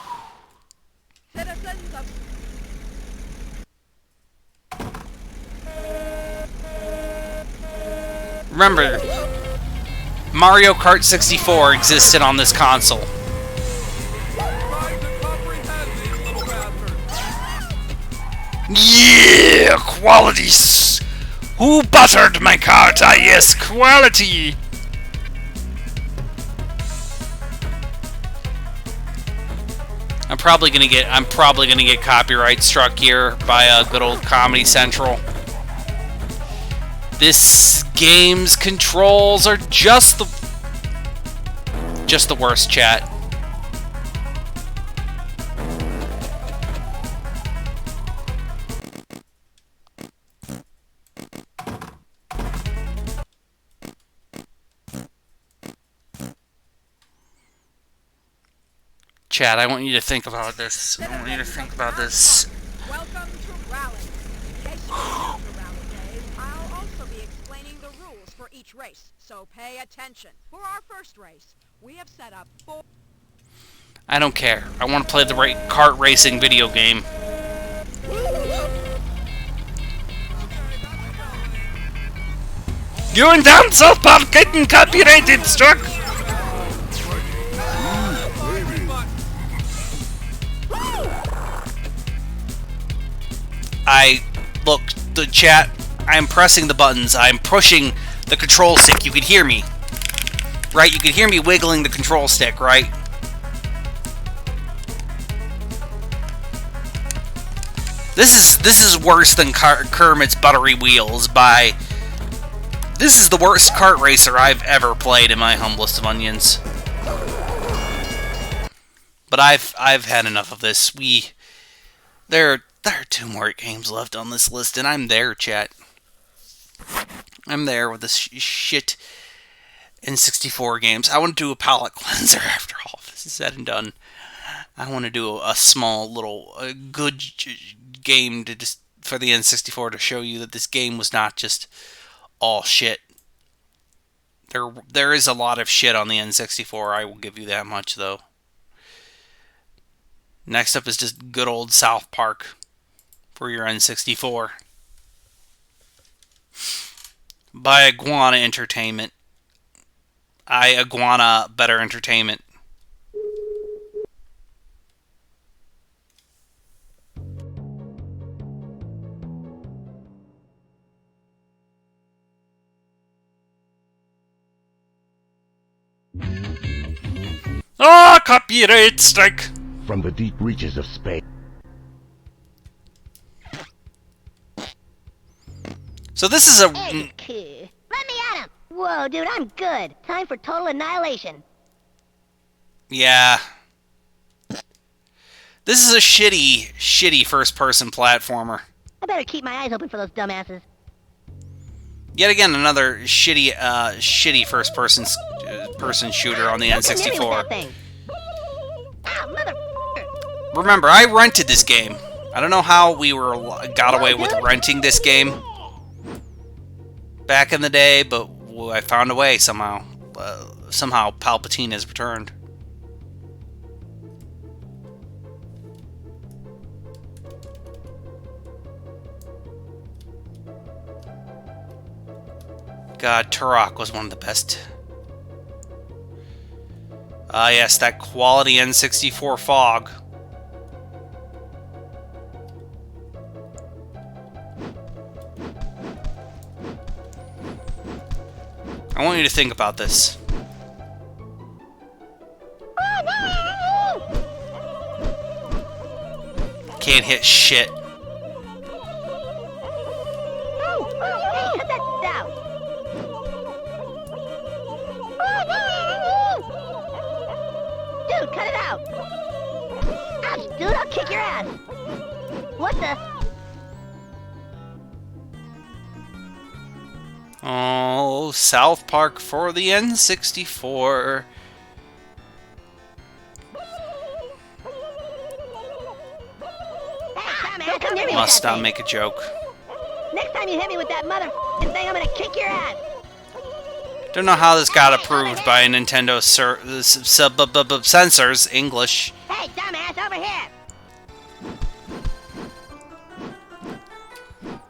Remember, Mario Kart 64 existed on this console. Yeah, quality. Who buttered my cart? Ah, yes, quality. I'm probably gonna get copyright struck here by good old Comedy Central. This game's controls are just the worst, chat. Chat, I want you to think about this. I want you to think about this. Welcome to Rally. In case you're new to Rally Days, I'll also be explaining the rules for each race, so pay attention. For our first race, we have set up 4... I don't care. I want to play the kart racing video game. You and down South Park getting copyrighted struck. Look, the chat, I'm pressing the buttons, I'm pushing the control stick, you could hear me. Right, you could hear me wiggling the control stick, right? This is worse than Kermit's Buttery Wheels by... This is the worst kart racer I've ever played, in my humblest of onions. But I've had enough of this. There are 2 more games left on this list, and I'm there, chat. I'm there with this shit N64 games. I want to do a palate cleanser after all this is said and done. I want to do a small little good game for the N64 to show you that this game was not just all shit. There is a lot of shit on the N64, I will give you that much, though. Next up is just good old South Park for your N64. By Iguana Entertainment. Iguana Better Entertainment. Ah, copyright strike! From the deep reaches of space. So this is a... Hey, kid. Let me at him. Whoa, dude, I'm good. Time for total annihilation. Yeah. This is a shitty first-person platformer. I better keep my eyes open for those dumbasses. Yet again, another shitty first-person shooter on the N64. Remember, I rented this game. I don't know how we got away with renting this game back in the day, but I found a way somehow. Somehow Palpatine has returned. God, Turok was one of the best. Ah, yes, that quality N64 fog. I want you to think about this. Can't hit shit. Hey, cut that out. Dude, cut it out. Ouch, dude, I'll kick your ass. What the? Oh, South Park for the N64. Must not make a joke. Next time you hit me with that motherfucking thing, I'm gonna kick your ass. Don't know how this got approved by Nintendo censors English. Hey, dumbass, over here.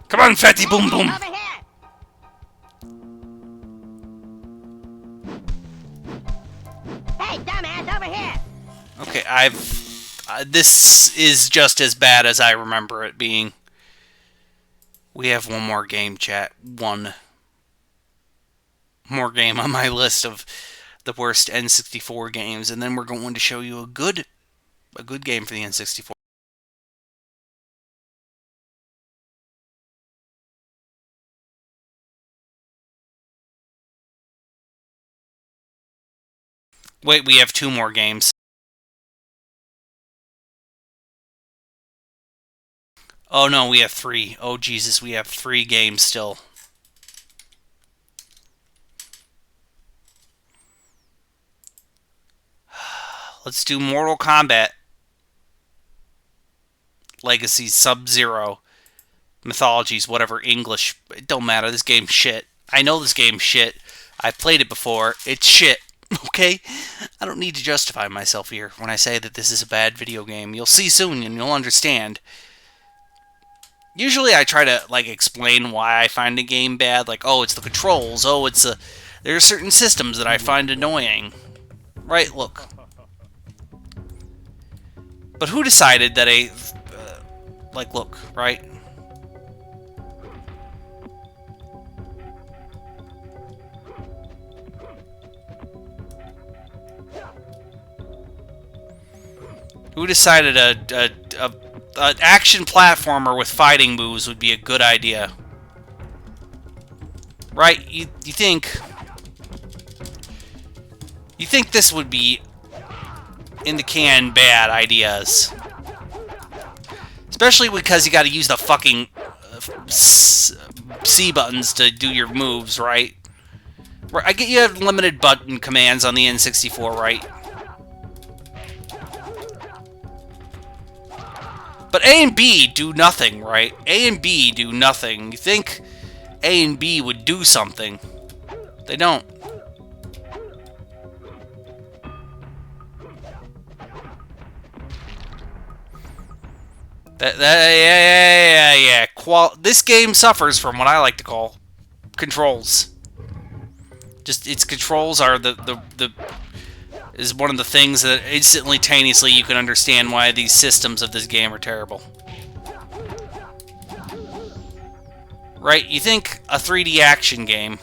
Come on, fatty boom boom. Over here. Hey, dumbass, over here. Okay, this is just as bad as I remember it being. We have one more game, chat. One more game on my list of the worst N64 games, and then we're going to show you a good game for the N64. Wait, we have two more games. Oh no, we have three. Oh Jesus, we have 3 games still. Let's do Mortal Kombat, Legacy, Sub-Zero, Mythologies, whatever, English. It don't matter. This game's shit. I know this game's shit. I've played it before. It's shit. Okay? I don't need to justify myself here when I say that this is a bad video game. You'll see soon and you'll understand. Usually I try to, like, explain why I find a game bad. Like, oh, it's the controls. Oh, it's the... There are certain systems that I find annoying. Right? Look. But who decided that a... like, look, right? Who decided an action platformer with fighting moves would be a good idea? Right? You think... You think this would be in the can bad ideas. Especially because you gotta use the fucking C buttons to do your moves, right? I get you have limited button commands on the N64, right? But A and B do nothing, right? A and B do nothing. You think A and B would do something. They don't. Yeah. This game suffers from what I like to call controls. Just its controls are is one of the things that instantaneously you can understand why these systems of this game are terrible. Right? You think a 3D action game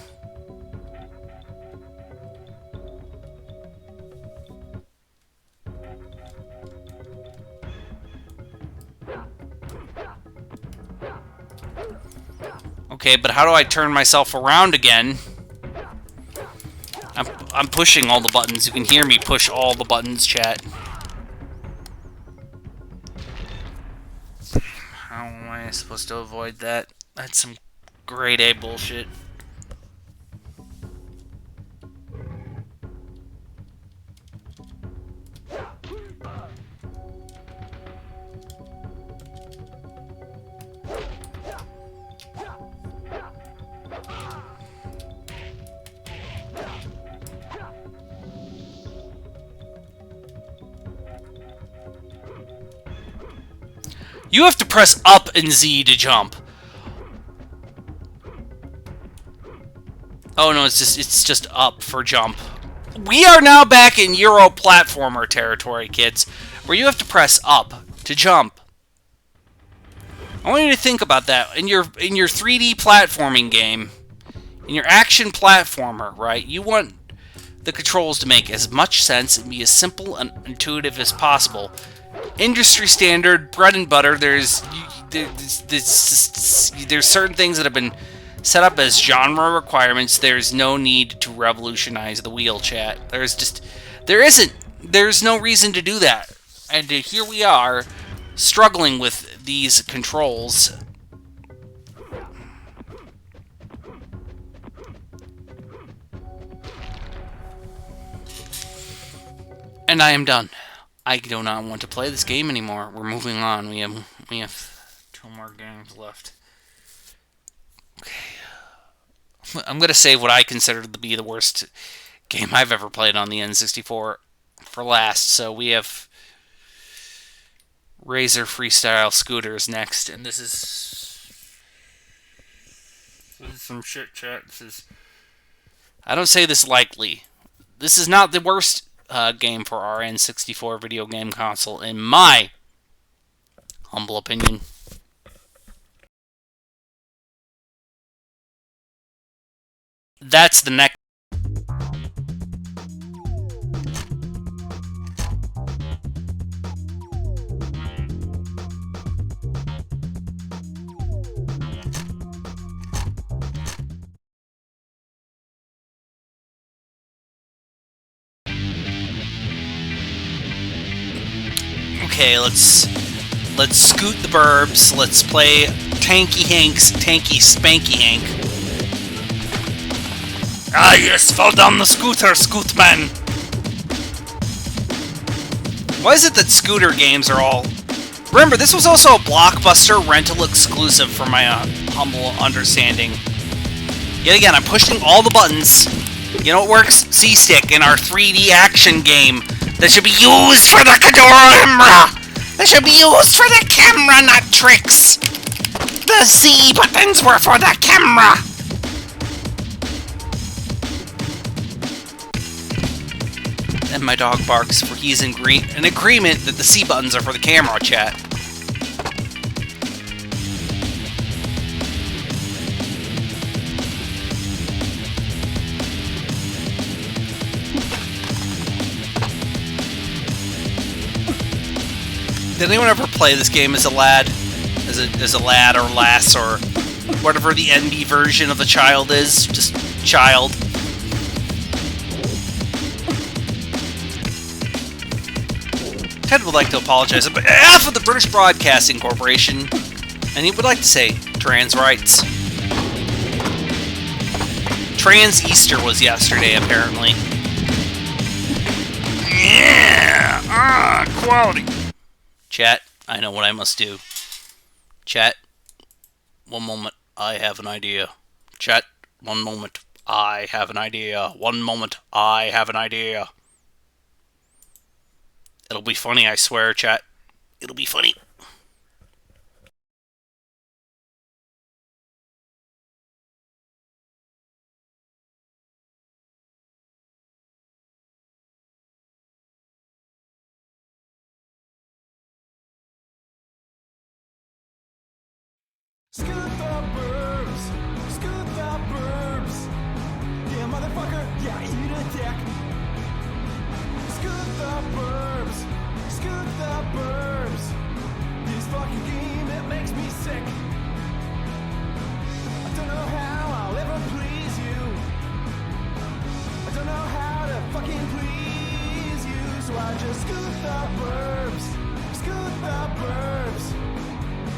Okay, but how do I turn myself around again? I'm pushing all the buttons. You can hear me push all the buttons, chat. How am I supposed to avoid that? That's some grade A bullshit. You have to press up and Z to jump. Oh no, it's just up for jump. We are now back in Euro platformer territory, kids, where you have to press up to jump. I want you to think about that in your 3D platforming game, in your action platformer, right? You want the controls to make as much sense and be as simple and intuitive as possible. Industry standard, bread and butter. There's certain things that have been set up as genre requirements. There's no need to revolutionize the wheel, chat. There's no reason to do that. And here we are, struggling with these controls. And I am done. I do not want to play this game anymore. We're moving on. We have 2 more games left. Okay. I'm gonna save what I consider to be the worst game I've ever played on the N64 for last. So we have Razor Freestyle Scooters next, and this is some shit, chat. I don't say this lightly. This is not the worst game for our N64 video game console, in my humble opinion. That's the next. Okay, let's scoot the burbs. Let's play Tanky Hank's Tanky Spanky Hank. Ah yes, fall down the scooter, Scootman. Why is it that scooter games are all... Remember, this was also a Blockbuster rental exclusive from my humble understanding. Yet again, I'm pushing all the buttons. You know what works? C-Stick in our 3D action game. That should be used for the camera! That should be used for the camera, not tricks! The Z buttons were for the camera! And my dog barks, for he's in agreement that the C buttons are for the camera, chat. Did anyone ever play this game as a lad? As a lad or lass or whatever the NB version of the child is? Just child. Ted would like to apologize on behalf of the British Broadcasting Corporation, and he would like to say trans rights. Trans Easter was yesterday, apparently. Yeah! Quality! Chat, I know what I must do. Chat, one moment, I have an idea. Chat, one moment, I have an idea. One moment, I have an idea. It'll be funny, I swear, chat. It'll be funny. Scoot the burbs, scoot the burbs. Yeah, motherfucker, yeah, eat a dick. Scoot the burbs, scoot the burbs. This fucking game, it makes me sick. I don't know I just scoot the burbs, scoot the burbs.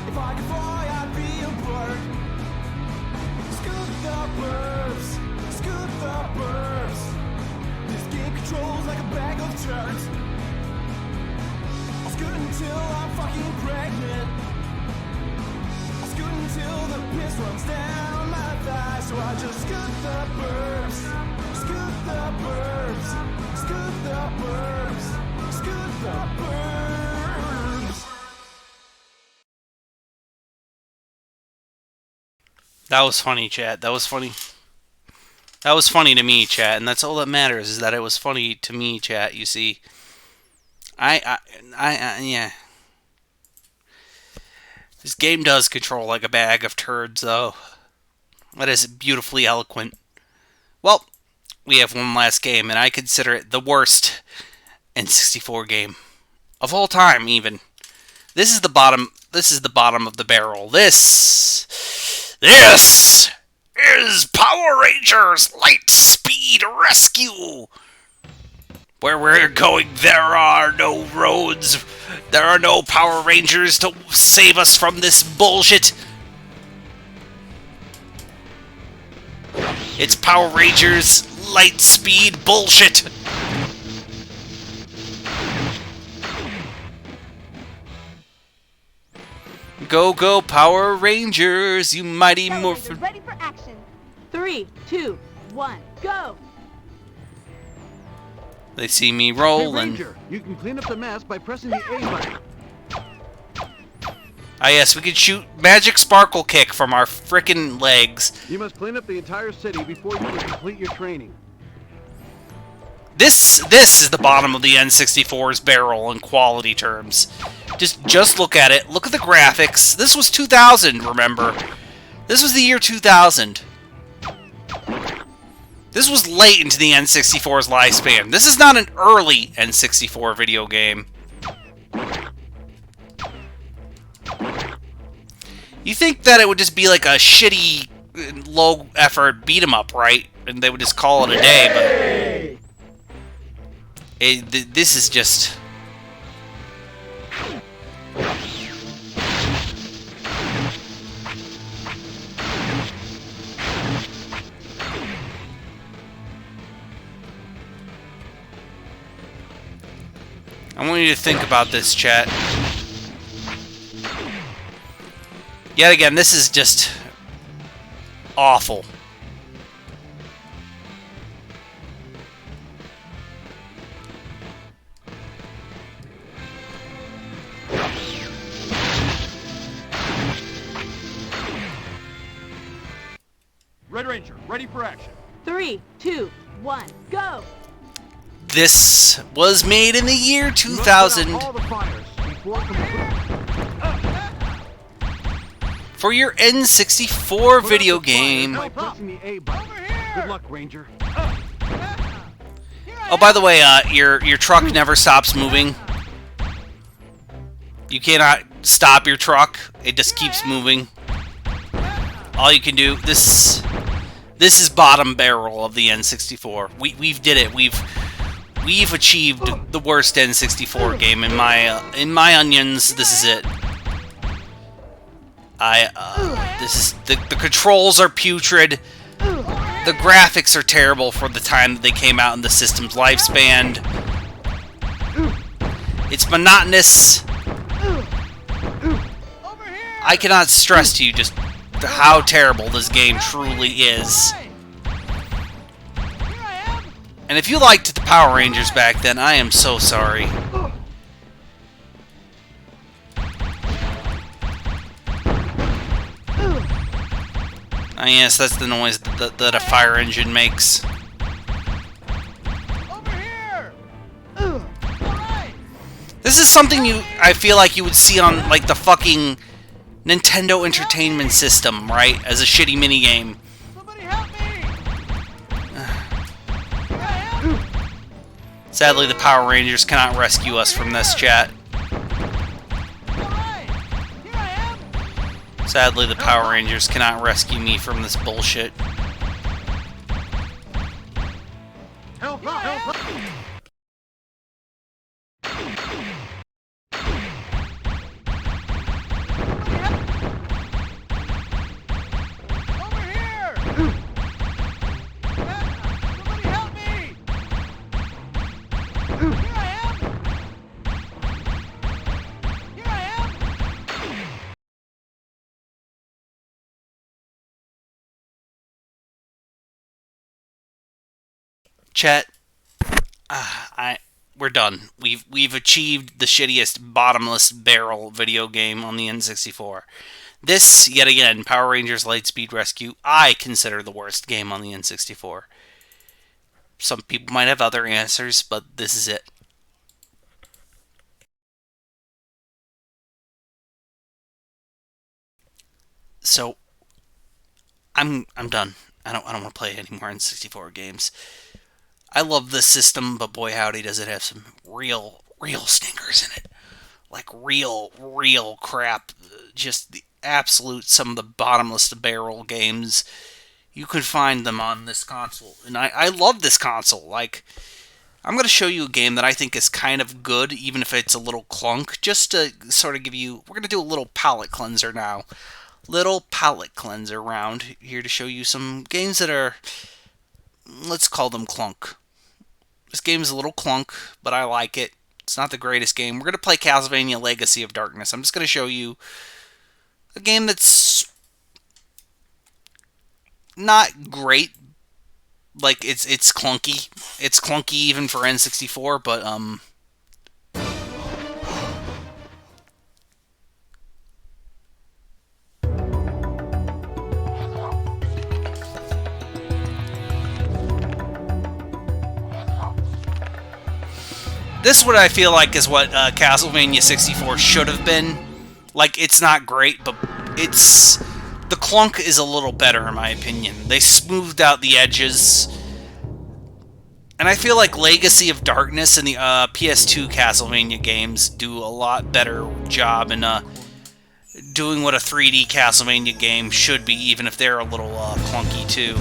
If I could fly, I'd be a bird. Scoot the burbs, scoot the burbs. This game controls like a bag of turds. I'll scoot until I'm fucking pregnant. I'll scoot until the piss runs down my thigh. So I just scoot the burbs, scoot the burbs, scoot the burbs, scoot the burbs. That was funny, chat. That was funny. That was funny to me, chat, and that's all that matters, is that it was funny to me, chat, you see. Yeah. This game does control like a bag of turds, though. That is beautifully eloquent. Well, we have one last game, and I consider it the worst N64 game of all time, even. This is the bottom of the barrel. This is Power Rangers Light Speed Rescue. Where we're going, there are no roads. There are no Power Rangers to save us from this bullshit. It's Power Rangers Light Speed bullshit. Go, go, Power Rangers, you mighty morphin. Ready for action. 3, 2, 1, go! They see me rolling. Ranger, you can clean up the mess by pressing the A button. Ah, yes, we can shoot magic sparkle kick from our frickin' legs. You must clean up the entire city before you can complete your training. This is the bottom of the N64's barrel in quality terms. Just look at it. Look at the graphics. This was 2000, remember? This was the year 2000. This was late into the N64's lifespan. This is not an early N64 video game. You think that it would just be like a shitty, low-effort beat-em-up, right? And they would just call it a day, but... this is just... I want you to think about this, chat. Yet again, this is just awful. Red Ranger, ready for action. 3, 2, 1, go! This was made in the year 2000 for your N64 video game. Good luck, Ranger. Oh, by the way, your truck never stops moving. You cannot stop your truck. It just keeps moving. All you can do, this is bottom barrel of the N64. We've did it. We've achieved the worst N64 game in my onions. This is it. The controls are putrid. The graphics are terrible for the time that they came out in the system's lifespan. It's monotonous. I cannot stress to you just how terrible this game truly is. And if you liked the Power Rangers back then, I am so sorry. Ah, yes, that's the noise that a fire engine makes. This is something I feel like you would see on, like, the fucking Nintendo Entertainment System, right? As a shitty minigame. Sadly, the Power Rangers cannot rescue us from this, chat. Sadly, the Power Rangers cannot rescue me from this bullshit. Help! Help! Chat, we're done. We've achieved the shittiest bottomless barrel video game on the N64. This, yet again, Power Rangers Lightspeed Rescue, I consider the worst game on the N64. Some people might have other answers, but this is it. So, I'm done. I don't want to play any more N64 games. I love this system, but boy howdy does it have some real stinkers in it. Like real crap. Just the absolute, some of the bottomless barrel games. You could find them on this console. And I love this console. Like, I'm going to show you a game that I think is kind of good, even if it's a little clunk, just to sort of give you... We're going to do a little palate cleanser now. Little palate cleanser round here to show you some games that are... Let's call them clunk. This game is a little clunk, but I like it. It's not the greatest game. We're going to play Castlevania Legacy of Darkness. I'm just going to show you a game that's not great. Like, it's clunky. It's clunky even for N64, but, this is what I feel like is what Castlevania 64 should have been. Like, it's not great, but it's... The clunk is a little better, in my opinion. They smoothed out the edges. And I feel like Legacy of Darkness and the PS2 Castlevania games do a lot better job in doing what a 3D Castlevania game should be, even if they're a little clunky, too.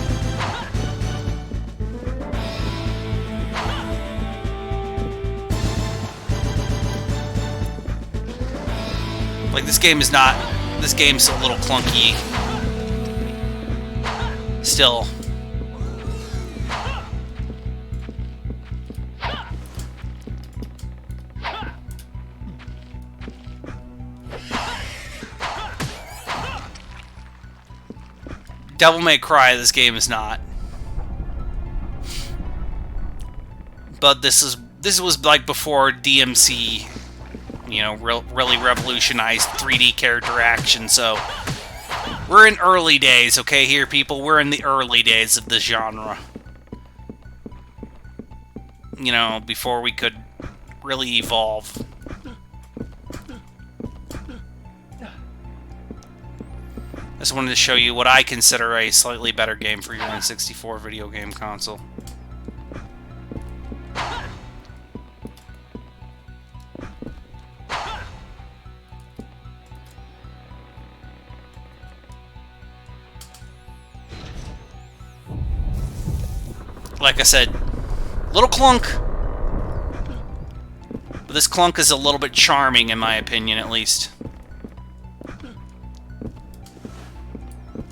Like, this game is not... This game's a little clunky. Still. Devil May Cry, this game is not. But this was like before DMC, you know, really revolutionized 3D character action, so we're in early days, okay, here, people? We're in the early days of the genre. You know, before we could really evolve. I just wanted to show you what I consider a slightly better game for your N64 video game console. Like I said, little clunk. But this clunk is a little bit charming, in my opinion, at least.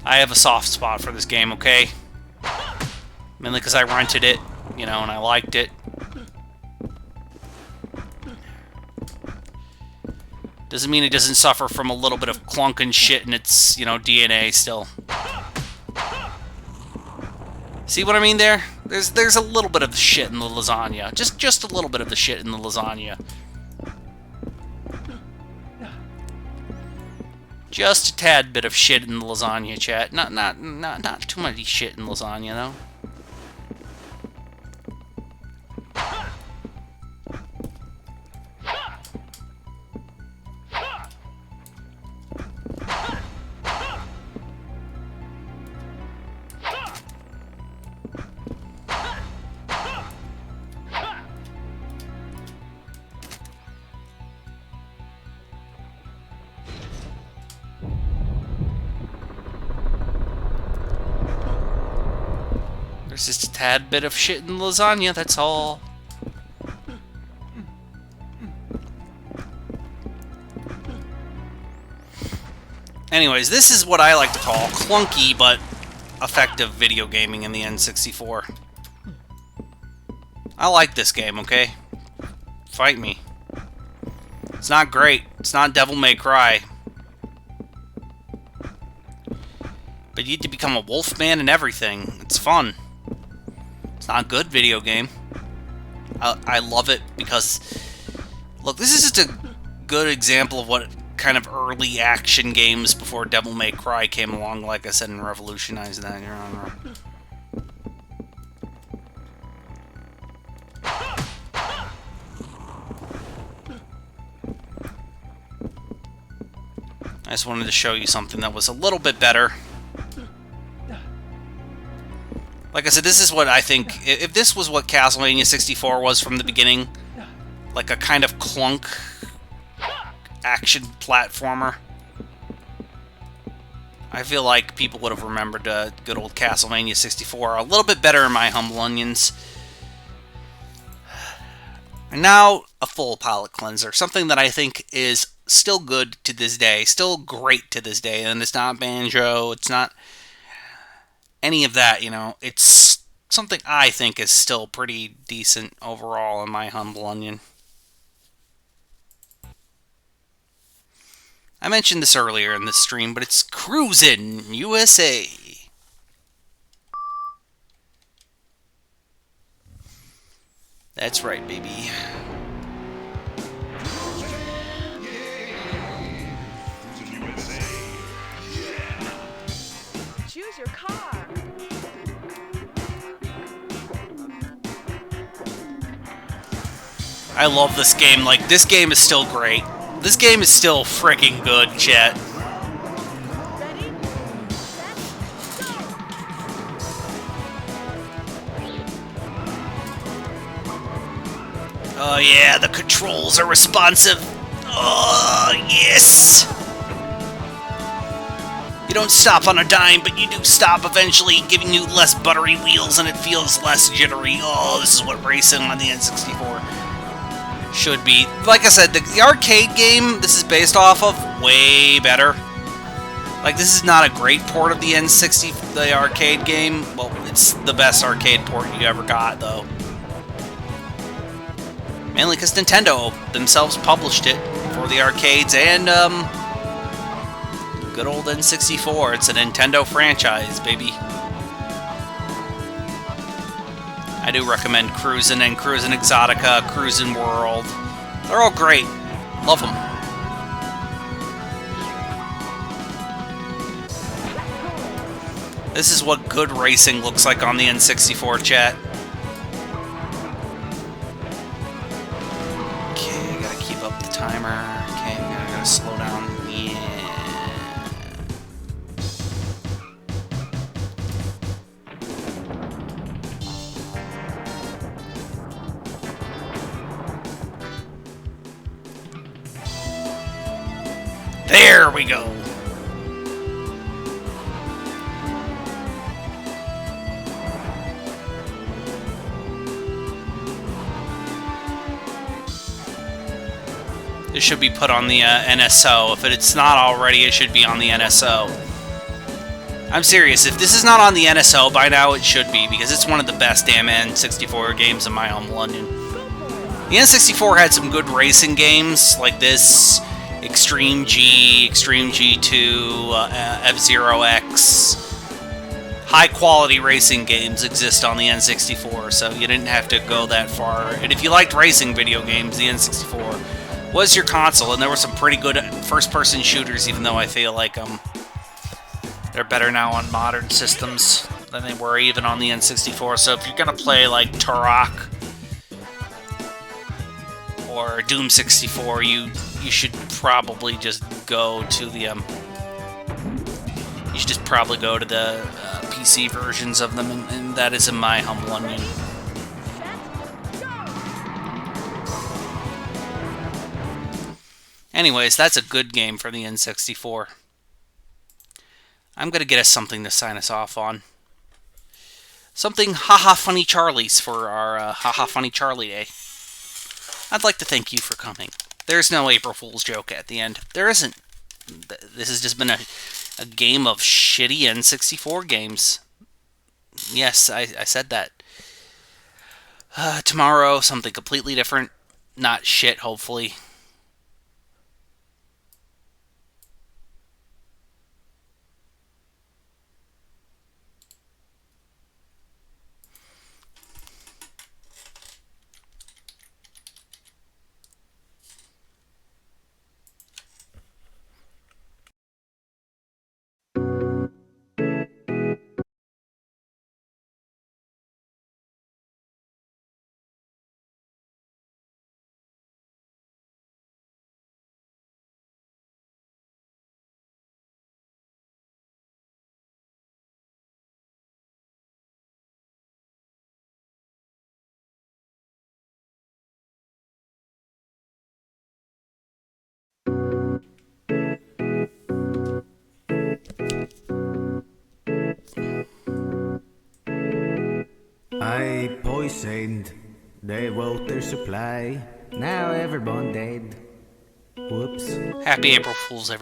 I have a soft spot for this game, okay? Mainly because I rented it, you know, and I liked it. Doesn't mean it doesn't suffer from a little bit of clunk and shit in its, you know, DNA still. See what I mean there? There's a little bit of the shit in the lasagna. Just a little bit of the shit in the lasagna. Just a tad bit of shit in the lasagna, chat. Not too much shit in lasagna, though. There's just a tad bit of shit in the lasagna, that's all. Anyways, this is what I like to call clunky but effective video gaming in the N64. I like this game, okay? Fight me. It's not great. It's not Devil May Cry. But you get to become a wolf man and everything. It's fun. It's not a good video game. I love it because... Look, this is just a good example of what kind of early action games before Devil May Cry came along, like I said, and revolutionized that genre. I just wanted to show you something that was a little bit better. Like I said, this is what I think... If this was what Castlevania 64 was from the beginning, like a kind of clunk action platformer, I feel like people would have remembered good old Castlevania 64 a little bit better, in my humble onions. And now, a full palate cleanser. Something that I think is still good to this day. Still great to this day. And it's not Banjo. It's not any of that, you know. It's something I think is still pretty decent overall, in my humble onion. I mentioned this earlier in this stream, but it's Cruisin' USA. That's right, baby. Choose your car. I love this game. Like, this game is still great. This game is still freaking good, chat. Oh yeah, the controls are responsive. Oh, yes! You don't stop on a dime, but you do stop eventually, giving you less buttery wheels and it feels less jittery. Oh, this is what racing on the N64 should be. Like I said, the arcade game this is based off of, way better. Like, this is not a great port of the N60, the arcade game. Well, it's the best arcade port you ever got, though. Mainly because Nintendo themselves published it for the arcades and, good old N64. It's a Nintendo franchise, baby. I do recommend Cruisin' and Cruisin' Exotica, Cruisin' World. They're all great. Love them. This is what good racing looks like on the N64, chat. Okay, I gotta keep up the timer. Okay, I gotta slow down. Yeah. There we go. It should be put on the NSO. If it's not already, it should be on the NSO. I'm serious. If this is not on the NSO by now, it should be, because it's one of the best damn N64 games in my humble opinion. The N64 had some good racing games, like this, Extreme G, Extreme G2, F-Zero X. High-quality racing games exist on the N64, so you didn't have to go that far. And if you liked racing video games, the N64 was your console, and there were some pretty good first-person shooters, even though I feel like they're better now on modern systems than they were even on the N64. So if you're gonna play like Turok or Doom 64, you should probably just go to the you should just probably go to the PC versions of them, and that is in my humble opinion. Anyways, that's a good game for the N64. I'm going to get us something to sign us off on. Something Haha Funny Charlie's for our Haha Funny Charlie Day. I'd like to thank you for coming. There's no April Fool's joke at the end. There isn't. This has just been a game of shitty N64 games. Yes, I said that. Tomorrow, something completely different. not shit, hopefully. I poisoned the water supply. Now everyone dead. Whoops. Happy April Fool's, everyone.